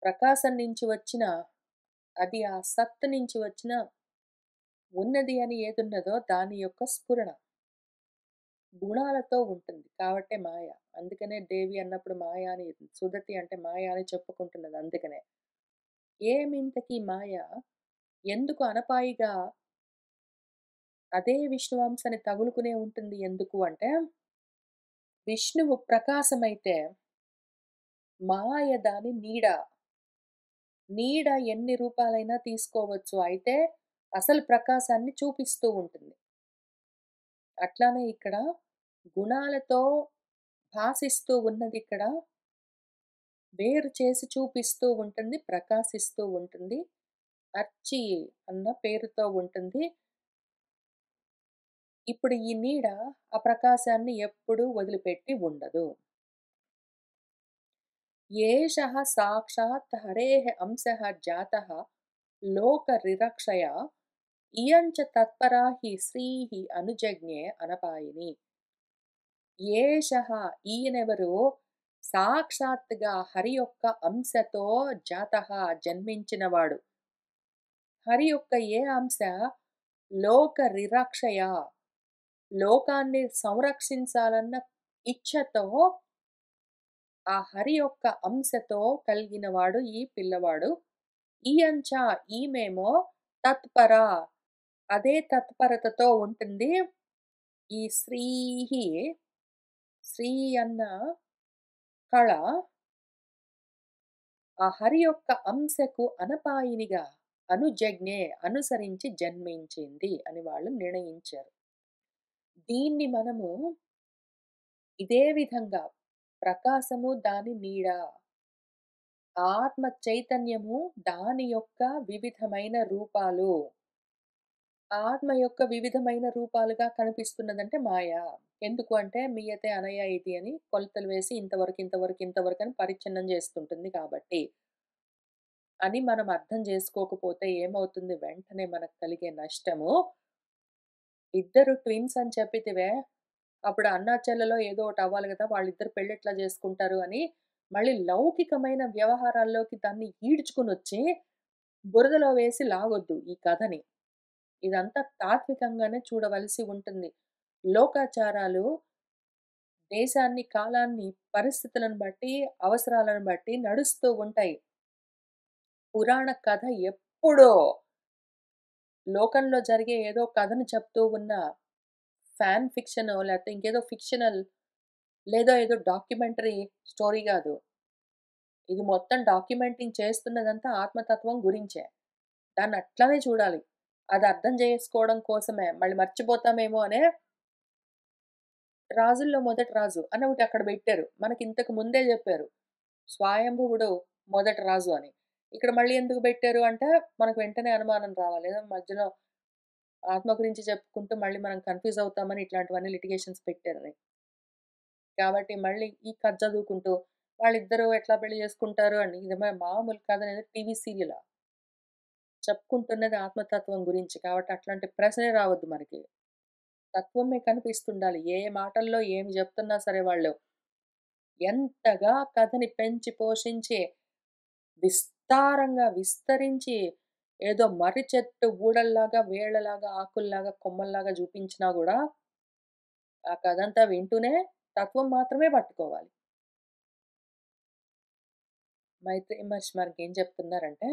ప్రకాశం నుంచి వచ్చిన అది ఆ సత్ నుంచి వచ్చిన ఉన్నది అని ఏదున్నదో దాని యొక్క స్ఫురణ. గుణాలతో ఉంటుంది. కాబట్టే మాయ. అందుకనే దేవి అన్నప్పుడు మాయ అని సుదతి అంటే మాయ అని చెప్పుకుంటున్నది అందుకనే. ఏమింతకీ మాయ? ఎందుకు అనపాయిగా అదే విష్ణువంశని తగులుకునే ఉంటుంది ఎందుకు అంటే, విష్ణువు ప్రకాశమైతే మాయ దాని నీడ. నీడ ఎన్ని రూపాలైనా తీసుకోవచ్చు. అయితే అసలు ప్రకాశాన్ని చూపిస్తూ ఉంటుంది. అట్లానే ఇక్కడ గుణాలతో భాసిస్తూ ఉన్నదిక్కడ వేరు చేసి చూపిస్తూ ఉంటుంది, ప్రకాశిస్తూ ఉంటుంది. అర్చి అన్న పేరుతో ఉంటుంది. ఇప్పుడు ఈ నీడ ఆ ప్రకాశాన్ని ఎప్పుడూ వదిలిపెట్టి ఉండదు. ఏషః సాక్షాత్ హరేః అంశః జాతః లోకరిరక్షయ ఇయంచ తత్పరా హి శ్రీః అనుజజ్ఞే అనపాయిని. ఏషః ఈయనెవరు సాక్షాత్తుగా హరి యొక్క అంశతో జాతః జన్మించినవాడు. హరి యొక్క ఏ అంశ? లోక రిరక్షయ లోకాన్ని సంరక్షించాలన్న ఇచ్ఛతో ఆ హరి యొక్క అంశతో కలిగినవాడు ఈ పిల్లవాడు. ఈయంచ ఈమెమో తత్పర అదే తత్పరతతో ఉంటుంది. ఈ శ్రీహి శ్రీ అన్న కళ ఆ హరి యొక్క అంశకు అనపాయినిగా అనుజజ్ఞే అనుసరించి జన్మించింది అని వాళ్ళు నిర్ణయించారు. దీన్ని మనము ఇదే విధంగా ప్రకాశము దాని నీడ, ఆత్మ చైతన్యము దాని యొక్క వివిధమైన రూపాలు. ఆత్మ యొక్క వివిధమైన రూపాలుగా కనిపిస్తున్నదంటే మాయ. ఎందుకు అంటే మీయతే అనయ ఇతి అని కొలతలు వేసి ఇంతవరకని పరిచ్ఛిన్నం చేస్తుంటుంది కాబట్టి. అని మనం అర్థం చేసుకోకపోతే ఏమవుతుంది వెంటనే మనకు కలిగే నష్టము, ఇద్దరు ట్విన్స్ అని చెప్పితివే, అప్పుడు అన్నా చెల్లలో ఏదో ఒకటి అవ్వాలి గదా! వాళ్ళిద్దరు పెళ్ళెట్లా జేసుకుంటారు అని మళ్ళీ లౌకికమైన వ్యవహారాల్లోకి దాన్ని ఈడ్చుకొనొచ్చి బురదలో వేసి లాగొద్దు ఈ కథని. ఇదంతా తాత్వికంగానే చూడవలసి ఉంటుంది. లోకాచారాలు దేశాన్ని, కాలాన్ని, పరిస్థితులను బట్టి, అవసరాలను బట్టి నడుస్తూ ఉంటాయి. పురాణ కథ ఎప్పుడో లోకంలో జరిగే ఏదో కథను చెప్తూ ఉన్న ఫ్యాన్ ఫిక్షనో లేకపోతే ఇంకేదో ఫిక్షనల్ ఏదో డాక్యుమెంటరీ స్టోరీ గాదు. ఇది మొత్తం డాక్యుమెంటింగ్ చేస్తున్నదంతా ఆత్మతత్వం గురించే. దాన్ని అట్లనే చూడాలి. అది అర్థం చేసుకోవడం కోసమే. మళ్ళీ మర్చిపోతామేమో అనే రాజుల్లో మొదటి రాజు అని ఒకటి అక్కడ పెట్టారు. మనకి ఇంతకు ముందే జెప్పారు. స్వయంభువుడు మొదటి రాజు అని. ఇక్కడ మళ్ళీ ఎందుకు పెట్టారు అంటే మనకు వెంటనే అనుమానం రావాలి. ఏదో మధ్యలో ఆత్మ గురించి చెప్పుకుంటూ మళ్ళీ మనం కన్‌ఫ్యూజ్ అవుతామని ఇట్లాంటివన్నీ లిటిగేషన్స్ పెట్టారని. కాబట్టి మళ్ళీ ఈ కథ చదువుకుంటూ వాళ్ళిద్దరూ ఎట్లా పెళ్లి చేసుకుంటారు అని ఇది మామూలు కథనేదో టీవీ సీరియలా. చెప్పుకుంటున్నది ఆత్మతత్వం గురించి. కాబట్టి అట్లాంటి ప్రశ్నే రావద్దు మనకి. తత్వమే కనిపిస్తుండాలి. ఏ మాటల్లో ఏమి జెప్తున్నా సరే వాళ్ళు. ఎంతగా కథని పెంచి పోషించి, విస్తారంగా విస్తరించి, ఏదో మర్రి చెట్టు ఊడల్లాగా, వేళ్ళలాగా, ఆకుల్లాగా, కొమ్మల్లాగా జూపించినా గూడా, ఆ కథంతా వింటూనే తత్వం మాత్రమే పట్టుకోవాలి. మైత్రేయ మహర్షి మనకేం చెప్తున్నారంటే,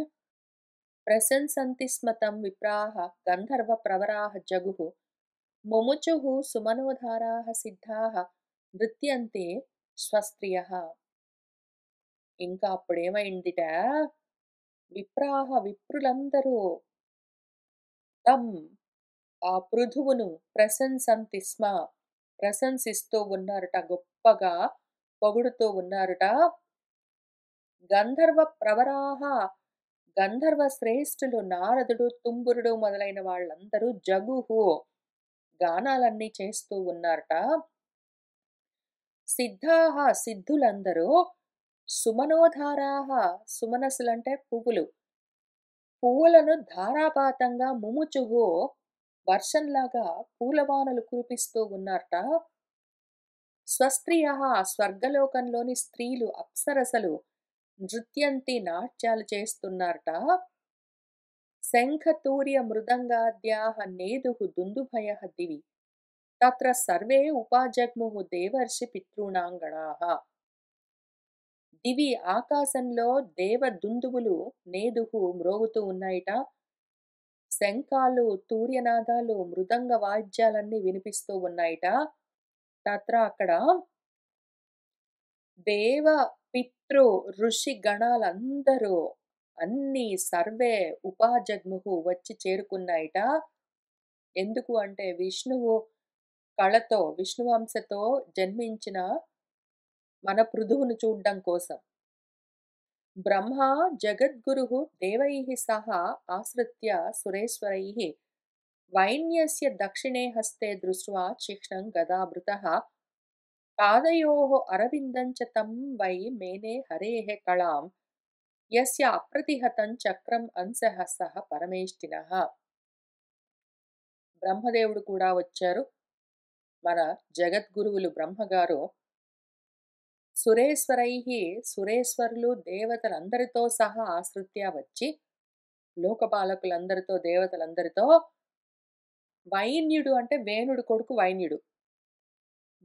ప్రశంసంతి స్మ తం విప్రాః గంధర్వ ప్రవరాః జగుః ముముచుః సుమనోధారాः సిద్ధాः నృత్యంతే స్వస్త్రియః. ఇంకా అప్పుడేమైందిట, విప్రులందరూ తం ఆ పృథువును ప్రశంసంతి స్మ, ప్రశంసిస్తూ ఉన్నారట, గొప్పగా పొగుడుతూ ఉన్నారట. గంధర్వ ప్రవరాహ, గంధర్వ శ్రేష్ఠులు నారదుడు, తుంబురుడు మొదలైన వాళ్ళందరూ జగుహు, గానాలన్నీ చేస్తూ ఉన్నారట. సిద్ధాహ, సిద్ధులందరూ సుమనోధారాహ, సుమనసులంటే పువ్వులు, పువ్వులను ధారాపాతంగా ముముచుహు, వర్షంలాగా పూలవానలు కురిపిస్తూ ఉన్నారట. స్వస్త్రియః, స్వర్గలోకంలోని స్త్రీలు అప్సరసలు నృత్యంతి, నాట్యాలు చేస్తున్నారట. శంఖ తూర్య మృదంగాద్యాః నేదుః దుందుభయః దివి, తత్ర సర్వే ఉపాజగ్ముః దేవర్షి పితॄణాం గణాః. దివి, ఆకాశంలో దేవ దుందువులు నేదుహు, మ్రోగుతూ ఉన్నాయిట. శంఖాలు, తూర్యనాదాలు, మృదంగ వాయిద్యాలన్నీ వినిపిస్తూ ఉన్నాయిట. తత్ర అక్కడ దేవ, పితృ, ఋషి గణాలందరూ అన్ని సర్వే ఉపాజగ్ముహు, వచ్చి చేరుకున్నాయిట. ఎందుకు అంటే విష్ణువు కళతో, విష్ణువంశతో జన్మించిన మన పృథువును చూడ్డం కోసం. బ్రహ్మ జగద్గురుః దేవైః సహ ఆశ్రిత్య సురేశ్వరైః వైన్యస్య దక్షిణే హస్తే దృష్ట్వా చిహ్నం గదాభృతః పాదయోః అరవిందం చ తం వై మేనే హరేః కళాం యస్య అప్రతిహతం చక్రం అంశః సః పరమేష్ఠినః. బ్రహ్మదేవుడు కూడా వచ్చారు. మన జగద్గురువులు బ్రహ్మగారు సురేశ్వరైః, సురేశ్వరులు దేవతలందరితో సహా ఆశ్రిత్య వచ్చి, లోకపాలకులందరితో, దేవతలందరితో, వైన్యుడు అంటే వేణుడు కొడుకు వైన్యుడు.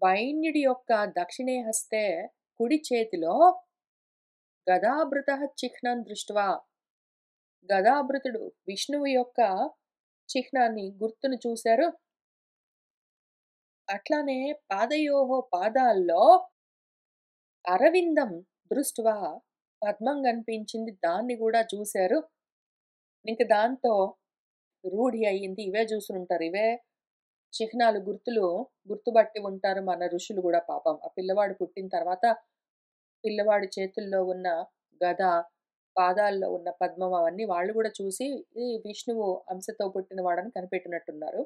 వైన్యుడి యొక్క దక్షిణే హస్తే, కుడి చేతిలో గదాభృతః చిహ్నం దృష్ట్వా, గదాభృతుడు విష్ణువు యొక్క చిహ్నాన్ని, గుర్తును చూశారు. అట్లానే పాదయోహో, పాదాల్లో అరవిందం దృష్ట్వా, పద్మం కనిపించింది, దాన్ని కూడా చూశారు. ఇంక దాంతో రూఢి అయ్యింది. ఇవే చూసుంటారు. ఇవే చిహ్నాలు, గుర్తులు గుర్తుబట్టి ఉంటారు మన ఋషులు గూడా పాపం. ఆ పిల్లవాడు పుట్టిన తర్వాత పిల్లవాడి చేతుల్లో ఉన్న గద, పాదాల్లో ఉన్న పద్మం అవన్నీ వాళ్ళు గూడా చూసి ఈ విష్ణువు అంశతో పుట్టినవాడని కనిపెట్టినట్టున్నారు.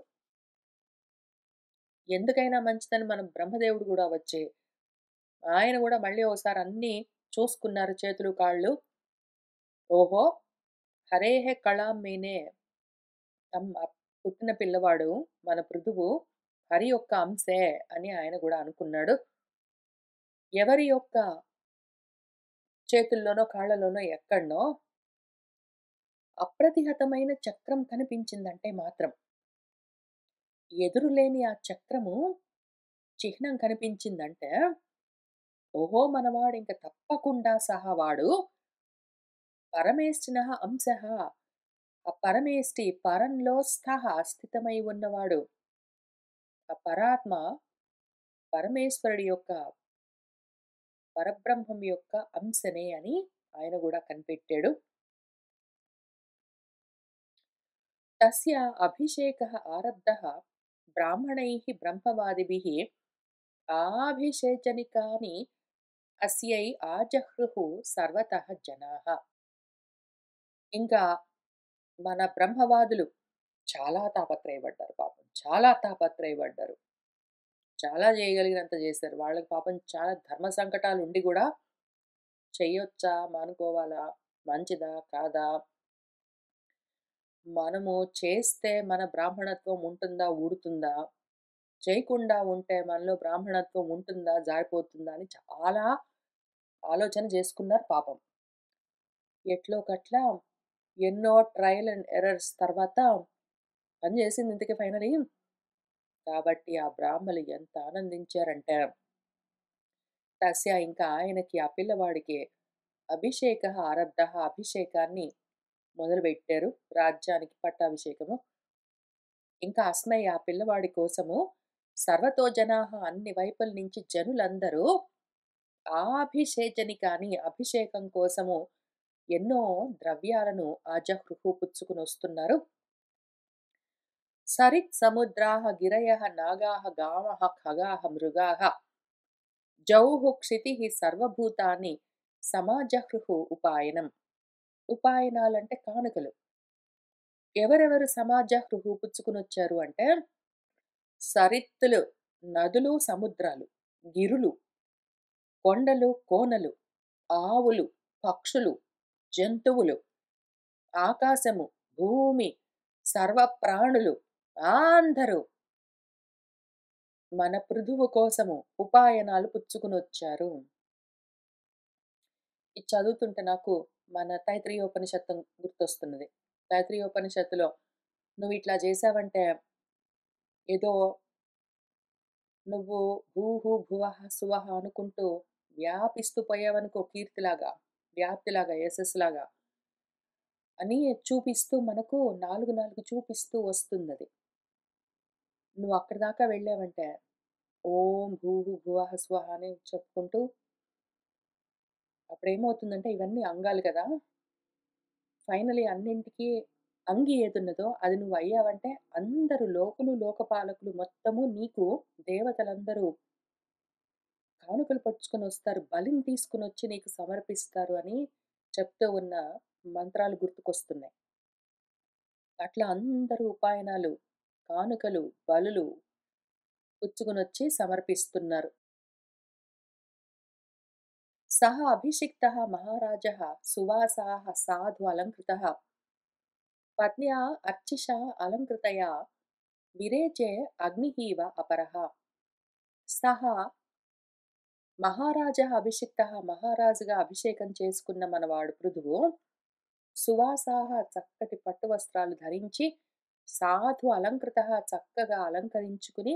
ఎందుకైనా మంచిదని మన బ్రహ్మదేవుడు గూడా వచ్చి, ఆయన గూడా మళ్ళీ ఓసారి అన్నీ చూసుకున్నారు, చేతులు, కాళ్ళు. ఓహో! హరేహే కళాం మేనే, పుట్టిన పిల్లవాడు మన పృథువు హరి యొక్క అంశే అని ఆయన గూడా అనుకున్నాడు. ఎవరి యొక్క చేతుల్లోనో, కాళ్ళలోనో, ఎక్కడనో అప్రతిహతమైన చక్రం కనిపించిందంటే మాత్రం, ఎదురులేని ఆ చక్రము చిహ్నం కనిపించిందంటే, ఓహో! మనవాడింక తప్పకుండా సహా వాడు పరమేష్ఠినః అంశః, ఆ పరమేష్ఠి, పరంలో స్థితమై ఉన్నవాడు. ఆ పరాత్మ పరమేశ్వరుడి యొక్క, పరబ్రహ్మం యొక్క అంశనే అని ఆయన గూడా కనిపెట్టాడు. తస్య అభిషేకః ఆరబ్ధః బ్రాహ్మణైః బ్రహ్మవాదిభిః ఆభిషేచనికాని అస్యై ఆజహ్రుః సర్వతః జనాః. ఇంకా మన బ్రహ్మవాదులు చాలా తాపత్రయపడ్డారు పాపం. చాలా తాపత్రయపడ్డారు. చాలా చేయగలిగినంత చేశారు. వాళ్ళకి పాపం చాలా ధర్మ సంకటాలుండి గూడా, చెయ్యొచ్చా? మానుకోవాలా? మంచిదా? కాదా? మనము చేస్తే మన బ్రాహ్మణత్వం ఉంటుందా? ఊడుతుందా? చేయకుండా ఉంటే మనలో బ్రాహ్మణత్వం ఉంటుందా? జారిపోతుందా? అని చాలా ఆలోచన చేసుకున్నారు పాపం. ఎట్లోకట్లా ఎన్నో ట్రయల్ అండ్ ఎర్రర్స్ తర్వాత పని చేసింది ఇంతకి ఫైనలీ. కాబట్టి ఆ బ్రాహ్మలు ఎంత ఆనందించారంటే, తస్య, ఇంకా ఆయనకి, ఆ పిల్లవాడికి అభిషేకః ఆరబ్ధః, అభిషేకాన్ని మొదలుపెట్టారు. రాజ్యానికి పట్టాభిషేకము. ఇంకా అస్మై, ఆ పిల్లవాడి కోసము సర్వతో జనాః, అన్ని వైపుల నుంచి జనులందరూ ఆభిషేచనికాని అభిషేకం కోసము ఎన్నో ద్రవ్యాలను ఆజహ్రుహు పుచ్చుకునొస్తున్నారు. సరిత్ సముద్రాః గిరయః నాగాః గావః ఖగాః మృగాః జౌః క్షితిః సర్వభూతాని సమాజహ్రుహు ఉపాయనం. ఉపాయనాలంటే కానుకలు. ఎవరెవరు సమాజహ్రుహు పుచ్చుకునొచ్చారు అంటే, సరిత్తులు, నదులు, సముద్రాలు, గిరులు, కొండలు, కోనలు, ఆవులు, పక్షులు, జంతువులు, ఆకాశము, భూమి, సర్వ ప్రాణులు అందరూ మన పృథువు కోసము ఉపాయనాలు పుచ్చుకునొచ్చారు. ఇది చదువుతుంటే నాకు మన తైత్రీయోపనిషత్తు గుర్తొస్తున్నది. తైత్రీయోపనిషత్తులో నువ్విట్లా చేశావంటే ఏదో నువ్వు భూః, భువః, సువః అనుకుంటూ వ్యాపిస్తూ పోయావనుకో కీర్తిలాగా, వ్యాప్తిలాగా, యశస్సులాగా అని చూపిస్తూ మనకు 4, 4 చూపిస్తూ వస్తుందది. నువ్వు అక్కడి దాకా వెళ్ళావంటే ఓం భూః, భువః, స్వః అని చెప్పుకుంటూ అప్పుడేమవుతుందంటే ఇవన్నీ అంగాలు కదా! ఫైనల్లీ అన్నింటికి అంగి ఏదున్నదో అది నువ్వయ్యావంటే అందరూ లోకులు, లోకపాలకులు మొత్తము నీకు దేవతలందరూ కానుకలు పట్టుకొనొస్తారు. బలిని తీసుకొనొచ్చి నీకు సమర్పిస్తారు అని చెప్తూ ఉన్న మంత్రాలు గుర్తుకొస్తున్నాయి. అట్లా అందరూ ఉపాయనాలు, కానుకలు, బలులు పుచ్చుకొనొచ్చి సమర్పిస్తున్నారు. సహ అభిషిక్తః మహారాజः సువాసాः సాధు అలంకృతः పత్న్యా అర్చిషా అలంకృతయా విరేచే అగ్నిహీవ అపరః. సహ మహారాజः అభిషిక్తః మహారాజుగా అభిషేకం చేసుకున్న మనవాడు పృథువు సువాసాహ చక్కటి పట్టు వస్త్రాలు ధరించి సాధు అలంకృతః చక్కగా అలంకరించుకుని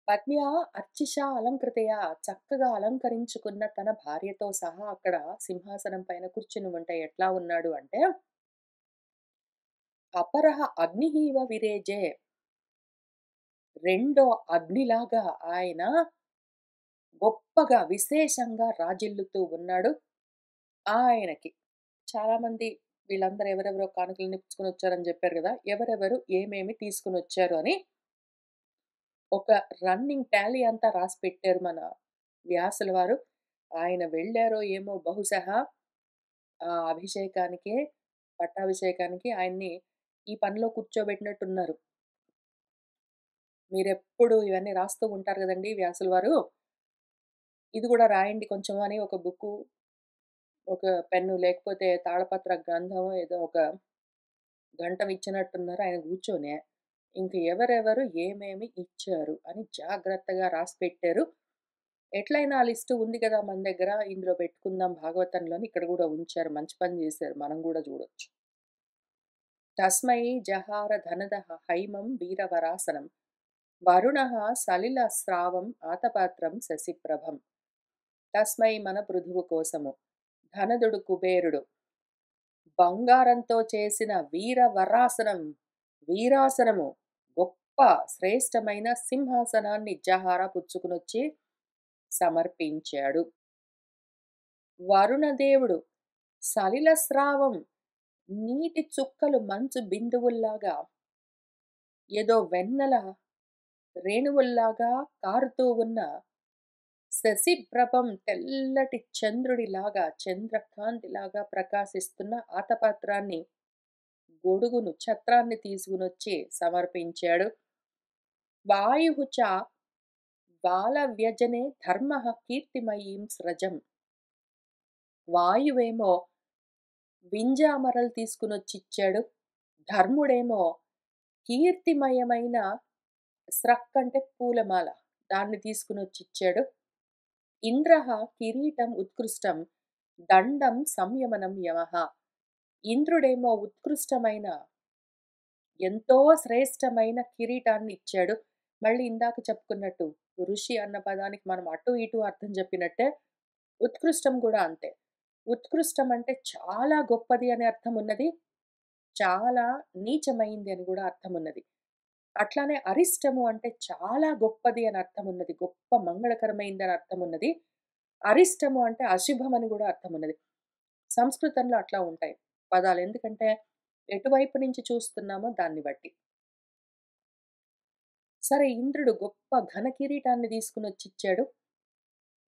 పత్న్యా అర్చిషా అలంకృతయా చక్కగా అలంకరించుకున్న తన భార్యతో సహా అక్కడ సింహాసనం పైన కూర్చుని ఉంటే ఎట్లా ఉన్నాడు అంటే అపరహ అగ్నిహీవ విరేజే రెండో అగ్నిలాగా ఆయన గొప్పగా విశేషంగా రాజిల్లుతూ ఉన్నాడు. ఆయనకి చాలామంది వీళ్ళందరూ ఎవరెవరో కానుకలని పుచ్చుకొని వచ్చారని చెప్పారు గదా! ఎవరెవరు ఏమేమి తీసుకొనొచ్చారు అని ఒక రన్నింగ్ టాలీ అంతా రాసి పెట్టారు మన వ్యాసుల వారు. ఆయన వెళ్లారో ఏమో బహుశః ఆ అభిషేకానికే, పట్టాభిషేకానికి ఆయన్ని ఈ పనిలో కూర్చోబెట్టినట్టున్నారు. మీరెప్పుడు ఇవన్నీ రాస్తూ ఉంటారు గదండీ వ్యాసుల వారు. ఇది గూడా రాయండి కొంచెం అని ఒక బుక్కు, ఒక పెన్ను లేకపోతే తాళపత్ర గ్రంథం ఏదో ఒక గంటం ఇచ్చినట్టున్నారు ఆయన గూర్చొనే. ఇంక ఎవరెవరు ఏమేమి ఇచ్చారు అని జాగ్రత్తగా రాసిపెట్టారు. ఎట్లైనా ఆ లిస్టు ఉంది గదా మన దగ్గర ఇందులో పెట్టుకుందాం భాగవతంలోని ఇక్కడ గూడా ఉంచారు. మంచి పని జేశారు. మనం గూడా జూడొచ్చు. తస్మై జహార ధనదః హైమం వీరవరాసనం వరుణః సలిల స్రావం ఆతపాత్రం శశిప్రభం. తస్మై మన పృథువు కోసము ధనదుడు కుబేరుడు బంగారంతో చేసిన వీరవరాసనం వీరాసనము గొప్ప శ్రేష్టమైన సింహాసనాన్ని జహార పుచ్చుకునొచ్చి సమర్పించాడు. వరుణదేవుడు సలిల స్రావం నీటి చుక్కలు మంచు బిందువుల్లాగా ఏదో వెన్నెల రేణువుల్లాగా కారుతూ ఉన్న శశిప్రభం తెల్లటి చంద్రుడిలాగా చంద్రకాంతిలాగా ప్రకాశిస్తున్న ఆతపాత్రాన్ని గొడుగును ఛత్రాన్ని తీసుకునొచ్చి సమర్పించాడు. వాయుః చ బాలవ్యజనే ధర్మః కీర్తిమయీం స్రజం. వాయువేమో వింజామరలు తీసుకునొచ్చిచ్చాడు. ధర్ముడేమో కీర్తిమయమైన స్రక్ అంటే పూలమాల దాన్ని తీసుకునొచ్చిచ్చాడు. ఇంద్రః కిరీటం ఉత్కృష్టం దండం సంయమనం యమః. ఇంద్రుడేమో ఉత్కృష్టమైన ఎంతో శ్రేష్టమైన కిరీటాన్ని ఇచ్చాడు. మళ్ళీ ఇందాక చెప్పుకున్నట్టు ఋషి అన్న పదానికి మనం అటు ఇటు అర్థం చెప్పినట్టే ఉత్కృష్టం గూడా అంతే. ఉత్కృష్టం అంటే చాలా గొప్పది అనే అర్థం ఉన్నది. చాలా నీచమైంది అని గూడా అర్థం ఉన్నది. అట్లానే అరిష్టము అంటే చాలా గొప్పది అని అర్థమున్నది. గొప్ప మంగళకరమైందని అర్థమున్నది. అరిష్టము అంటే అశుభం అని గూడా అర్థమున్నది. సంస్కృతంలో అట్లా ఉంటాయి పదాలు. ఎందుకంటే ఎటువైపు నుంచి చూస్తున్నామో దాన్ని బట్టి. సరే ఇంద్రుడు గొప్ప ఘన కిరీటాన్ని తీసుకొనొచ్చిచ్చాడు.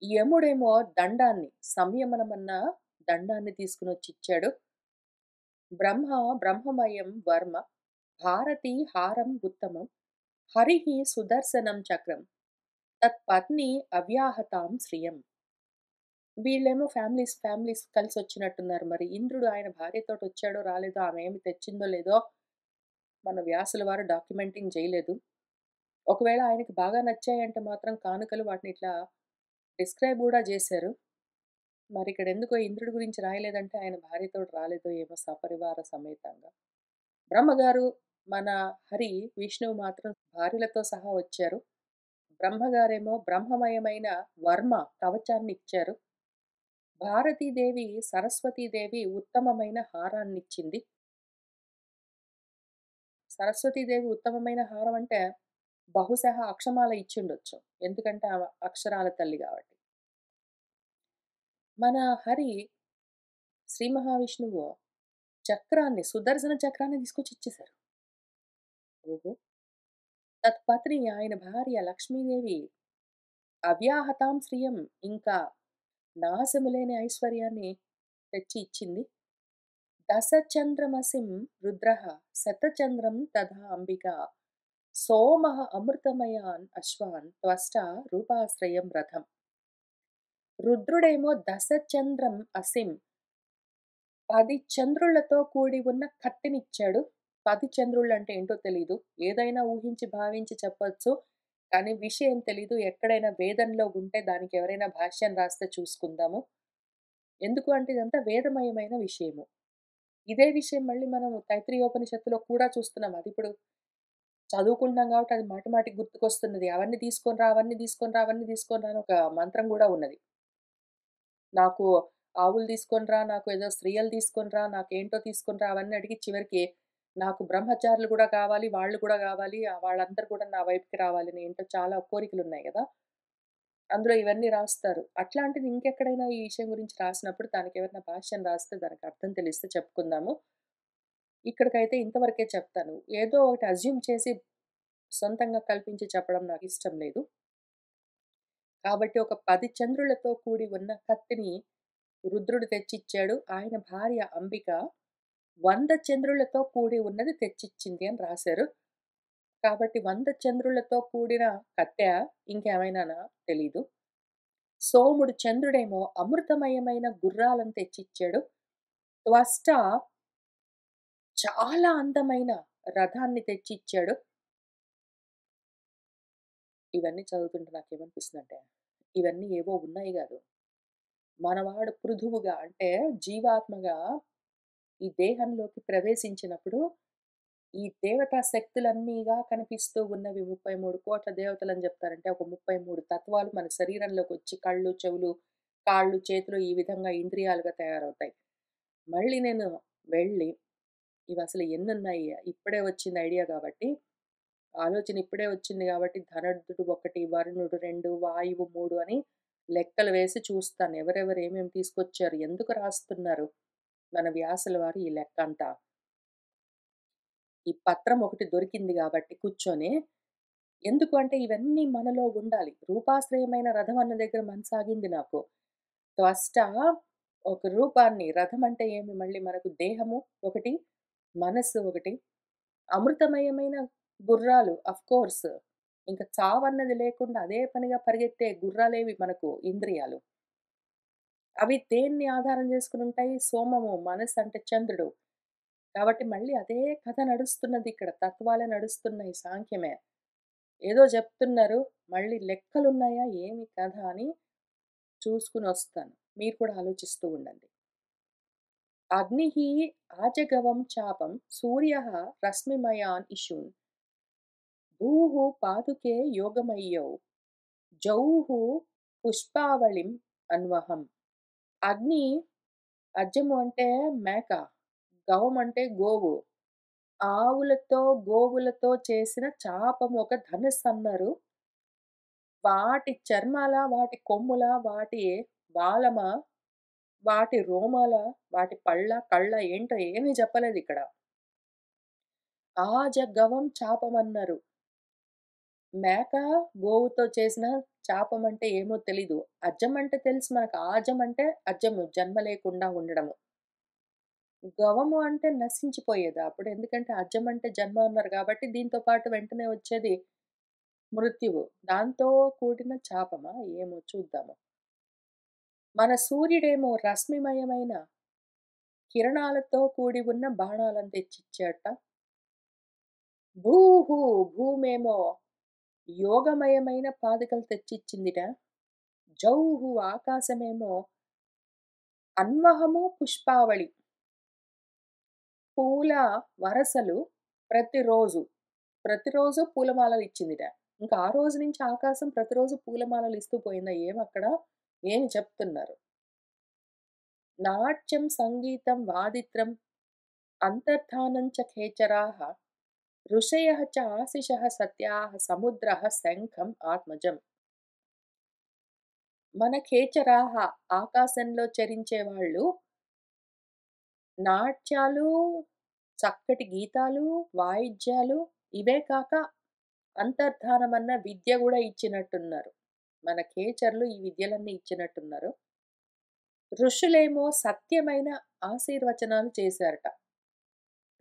యముడేమో దండాన్ని సంయమనమన్న దండాన్ని తీసుకొనొచ్చిచ్చాడు. బ్రహ్మమయం వర్మ, భారతి హారం ఉత్తమం, హరిః సుదర్శనం చక్రం, తత్పత్ని అవ్యాహతాం శ్రియం. వీళ్ళేమో ఫ్యామిలీస్ కలిసొచ్చినట్టున్నారు. మరి ఇంద్రుడు ఆయన భార్యతోటొచ్చాడో రాలేదో, ఆమె ఏమి తెచ్చిందో లేదో మన వ్యాసుల వారు డాక్యుమెంటింగ్ జేయలేదు. ఒకవేళ ఆయనకి బాగా నచ్చాయంటే మాత్రం కానుకలు వాటిని ఇట్లా డిస్క్రైబ్ గూడా జేశారు. మరిక్కడెందుకో ఇంద్రుడి గురించి రాయలేదంటే ఆయన భార్యతోటి రాలేదో ఏమో సపరివార సమేతంగా. బ్రహ్మగారు, మన హరి, విష్ణువు మాత్రం భార్యలతో సహా వచ్చారు. బ్రహ్మగారేమో బ్రహ్మమయమైన వర్మ కవచాన్నిచ్చారు. భారతీదేవి, సరస్వతీదేవి ఉత్తమమైన హారాన్నిచ్చింది. సరస్వతీదేవి ఉత్తమమైన హారం అంటే బహుశః అక్షమాల ఇచ్చుండొచ్చు. ఎందుకంటే ఆమె అక్షరాల తల్లి గాబట్టి. మన హరి, శ్రీ మహావిష్ణువు చక్రాన్ని, సుదర్శన చక్రాన్ని తీసుకొచ్చి ఇచ్చేశారు. ఓహో! తత్పత్ని ఆయన భార్య లక్ష్మీదేవి అవ్యాహతాం శ్రియం ఇంకా నాశము లేని ఐశ్వర్యాన్ని తెచ్చి ఇచ్చింది. దశచంద్రమసిం రుద్రః శతచంద్రం తథా అంబికా సోమః అమృతమయాన్ అశ్వాన్ త్వష్టా రూపాశ్రయం రథం. రుద్రుడేమో దశచంద్రం అసిం 10 చంద్రులతో కూడి ఉన్న కత్తినిచ్చాడు. 10 చంద్రుళ్ళంటే ఏంటో తెలీదు. ఏదైనా ఊహించి, భావించి చెప్పొచ్చు. కానీ విషయం తెలీదు. ఎక్కడైనా వేదంలో ఉంటే దానికి ఎవరైనా భాష్యం రాస్తే చూసుకుందాము. ఎందుకు అంటే ఇదంతా వేదమయమైన విషయము. ఇదే విషయం మళ్ళీ మనం తైత్రీయోపనిషత్తులో కూడా చూస్తున్నాం. అదిప్పుడు చదువుకుంటున్నాం కాబట్టి అది మాటి మాటికి గుర్తుకొస్తున్నది. అవన్నీ తీసుకొని రా, అవన్నీ తీసుకొని రా, అవన్నీ తీసుకొని రా అని ఒక మంత్రం గూడా ఉన్నది. నాకు ఆవులు తీసుకొని రా, నాకు ఏదో స్త్రీయలు తీసుకొని రా, నాకేంటో తీసుకొని రా అవన్నీ అడిగి చివరికి నాకు బ్రహ్మచారులు గూడా కావాలి, వాళ్ళు కూడా గావాలి, వాళ్ళందరూ కూడా నా వైపుకి రావాలని ఏంటో చాలా కోరికలున్నాయి గదా! అందులో ఇవన్నీ రాస్తారు. అట్లాంటిది ఇంకెక్కడైనా ఈ విషయం గురించి రాసినప్పుడు దానికెవరైనా భాష్యం రాస్తే దానికి అర్థం తెలిస్తే చెప్పుకుందాము. ఇక్కడికైతే ఇంతవరకే చెప్తాను. ఏదో ఒకటి అజ్యూమ్ చేసి సొంతంగా కల్పించి చెప్పడం నాకిష్టం లేదు. కాబట్టి ఒక 10 చంద్రులతో కూడి ఉన్న కత్తిని రుద్రుడు తెచ్చిచ్చాడు. ఆయన భార్య అంబిక 100 చంద్రులతో కూడి ఉన్నది తెచ్చిచ్చింది అని రాశారు. కాబట్టి 100 చంద్రులతో కూడిన కత్తె ఇంకేమైనానా తెలీదు. సోముడు చంద్రుడేమో అమృతమయమైన గుర్రాలను తెచ్చిచ్చాడు. త్వష్ట చాలా అందమైన రథాన్ని తెచ్చిచ్చాడు. ఇవన్నీ చదువుతుంటే నాకేమనిపిస్తుందంటే, ఇవన్నీ ఏవో ఉన్నాయి గాదు. మనవాడు పృథువుగా అంటే జీవాత్మగా ఈ దేహంలోకి ప్రవేశించినప్పుడు, ఈ దేవతా శక్తులన్నీగా కనిపిస్తూ ఉన్నవి 33,00,00,000 దేవతలని జెప్తారంటే, ఒక 33 తత్వాలు మన శరీరంలోకొచ్చి కళ్ళు, చెవులు, కాళ్ళు, చేతులు ఈ విధంగా ఇంద్రియాలుగా తయారవుతాయి. మళ్ళీ నేను వెళ్ళి ఇవసలు ఎన్నున్నాయి? ఇప్పుడే వచ్చింది ఐడియా గాబట్టి, ఆలోచన ఇప్పుడే వచ్చింది గాబట్టి, ధనర్ధుడు 1, వరుణుడు 2, వాయువు 3 అని లెక్కలు వేసి చూస్తాను. ఎవరెవరు ఏమేమి తీసుకొచ్చారు? ఎందుకు రాస్తున్నారు? మన వ్యాసుల వారు ఈ లెక్కంతా. ఈ పత్రం ఒకటి దొరికింది గాబట్టి కూర్చొని, ఎందుకు అంటే ఇవన్నీ మనలో ఉండాలి. రూపాశ్రయమైన రథం అన్న దగ్గర మనసాగింది నాకు. త్వష్ట ఒక రూపాన్ని రథం అంటే ఏమి మళ్ళీ మనకు దేహము ఒకటి, మనస్సు ఒకటి, అమృతమయమైన గుర్రాలు ఆఫ్‌కోర్స్. ఇంక చావన్నది లేకుండా అదే పనిగా పరిగెత్తే గుర్రాలేవి మనకు ఇంద్రియాలు. అవి దేన్ని ఆధారం చేసుకొనుంటాయి? సోమము మనస్సు అంటే చంద్రుడు. కాబట్టి మళ్ళీ అదే కథ నడుస్తున్నదిక్కడ. తత్వాలే నడుస్తున్నాయి సాంఖ్యమే. ఏదో జెప్తున్నారు. మళ్ళీ లెక్కలున్నాయా? ఏమి కథ అని చూసుకొనొస్తాను. మీరు కూడా ఆలోచిస్తూ ఉండండి. అగ్నిః ఆజగవం చాపం సూర్యః రశ్మిమయాన్ ఇషూన్ భూః పాదుకే యోగమయ్యౌ జౌః పుష్పావళిం అన్వహం. అగ్ని అజ్జము అంటే మేక, గవం అంటే గోవు. ఆవులతో, గోవులతో చేసిన చాపం ఒక ధనుస్సన్నారు. వాటి చర్మాల, వాటి కొమ్ముల, వాటి బాలమా, వాటి రోమాల, వాటి పళ్ళ, కళ్ళ ఏంటో ఏమీ చెప్పలేదిక్కడ. ఆజగవం చాపమన్నారు. మేక, గోవుతో చేసిన చాపమంటే ఏమో తెలీదు. అజ్జమంటే తెలుసు మనకు. ఆజం అంటే అజ్జము, జన్మ లేకుండా ఉండడము. గవము అంటే నశించిపోయేదా? అప్పుడు ఎందుకంటే అజ్జమంటే జన్మ అన్నారు కాబట్టి దీంతో పాటు వెంటనే వచ్చేది మృత్యువు. దాంతో కూడిన చాపమా? ఏమో చూద్దాము. మన సూర్యుడేమో రశ్మిమయమైన కిరణాలతో కూడి ఉన్న బాణాలను తెచ్చిచ్చాడట. భూహు భూమేమో యోగమయమైన పాదుకలు తెచ్చిచ్చిందిట. జౌహు ఆకాశమేమో అన్వహము పుష్పావళి పూల వరసలు ప్రతిరోజు, ప్రతిరోజు పూలమాలలిచ్చిందిట. ఇంకా ఆ రోజు నుంచి ఆకాశం ప్రతిరోజు పూలమాలలిస్తూ పోయిందా ఏమక్కడ? ఏమి చెప్తున్నారు? నాట్యం, సంగీతం, వాదిత్రం, అంతర్ధానం చ ఖేచరాः ఋషయः చ ఆశిషः సత్యాः సముద్రः శంఖం ఆత్మజం. మన ఖేచరాహ ఆకాశంలో చరించేవాళ్ళు నాట్యాలు, చక్కటి గీతాలు, వాయిద్యాలు ఇవే కాక అంతర్ధానమన్న విద్య గూడా ఇచ్చినట్టున్నారు. మన ఖేచరులు ఈ విద్యలన్నీ ఇచ్చినట్టున్నారు. ఋషులేమో సత్యమైన ఆశీర్వచనాలు చేశారట.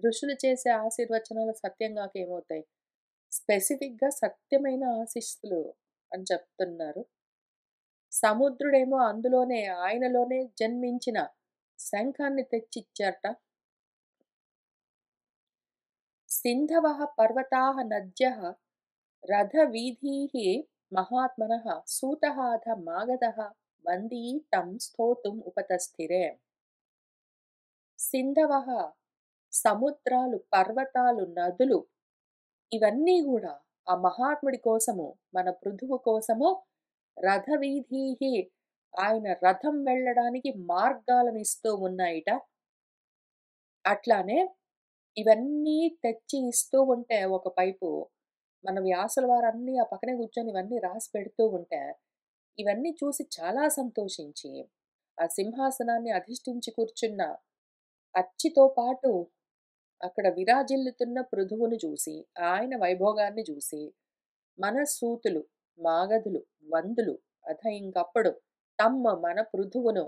ఋషులు చేసే ఆశీర్వచనాలు సత్యం గాక ఏమవుతాయి? స్పెసిఫిక్‌గా సత్యమైన ఆశీస్సులు అని చెప్తున్నారు. సముద్రుడేమో అందులోనే ఆయనలోనే జన్మించిన శంఖాన్ని తెచ్చిచ్చారట. సింధవః పర్వతాः నద్యः రథవీథీः మహాత్మనः సూతः అథ మాగధः వందీ తం స్తోతుం ఉపతస్థిరే. సింధవః సముద్రాలు, పర్వతాలు, నదులు ఇవన్నీ గూడా ఆ మహాత్ముడి కోసము, మన పృథువు కోసము రథవీథీహి ఆయన రథం వెళ్ళడానికి మార్గాలనిస్తూ ఉన్నాయిట. అట్లానే ఇవన్నీ తెచ్చి ఇస్తూ ఉంటే ఒక పైపు, మన వ్యాసుల వారన్నీ ఆ పక్కనే కూర్చొని ఇవన్నీ రాసి పెడుతూ ఉంటే, ఇవన్నీ చూసి చాలా సంతోషించి, ఆ సింహాసనాన్ని అధిష్ఠించి కూర్చున్న అచ్చితో పాటు అక్కడ విరాజిల్లుతున్న పృథువును చూసి, ఆయన వైభోగాన్ని చూసి, మన సూతులు, మాగధులు, వందులు ఇంకప్పుడు తమ్మ మన పృథువును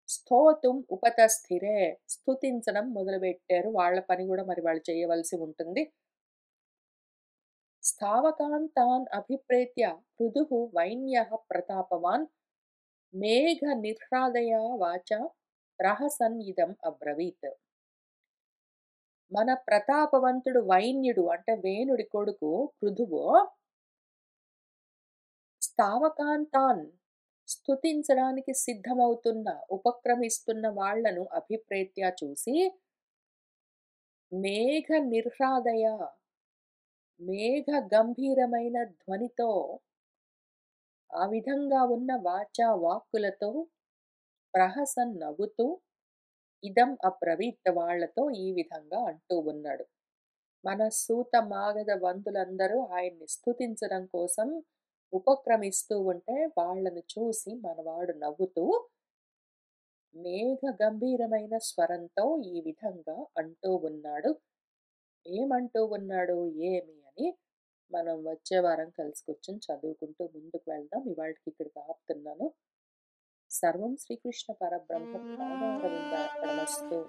స్తోతుం ఉపతస్థిరే స్తుతించడం మొదలుపెట్టారు. వాళ్ళ పని గూడా మరి వాళ్ళు చేయవలసి ఉంటుంది. స్థావకాన్ అభిప్రేత్య పృథుః వైన్యః ప్రతాపవాన్ మేఘ నిర్హ్రాదయా వాచా ప్రహసన్ ఇదం అబ్రవీత్. మన ప్రతాపవంతుడు వైన్యుడు అంటే వేణుడి కొడుకు పృథువు స్థావకాంతాన్ స్తుతించడానికి సిద్ధమవుతున్న, ఉపక్రమిస్తున్న వాళ్ళను అభిప్రేత్య చూసి, మేఘ నిర్హ్రాదయ మేఘ గంభీరమైన ధ్వనితో ఆ విధంగా ఉన్న వాచా వాక్కులతో ప్రహసన్ నవ్వుతూ ఇదం అబ్రవీత్ వాళ్ళతో ఈ విధంగా అంటూ ఉన్నాడు. మన సూత మాగధ వందులందరూ ఆయన్ని స్తుతించడం కోసం ఉపక్రమిస్తూ ఉంటే వాళ్ళను చూసి మనవాడు నవ్వుతూ మేఘ గంభీరమైన స్వరంతో ఈ విధంగా అంటూ ఉన్నాడు. ఏమంటూ ఉన్నాడు ఏమి అని మనం వచ్చే వారం కలిసి కూర్చొని చదువుకుంటూ ముందుకు వెళ్దాం. ఇవాళకి ఇక్కడికి ఆపుతున్నాను. సర్వం శ్రీకృష్ణ పరబ్రహ్మ పాదారవిందార్పణమస్తు.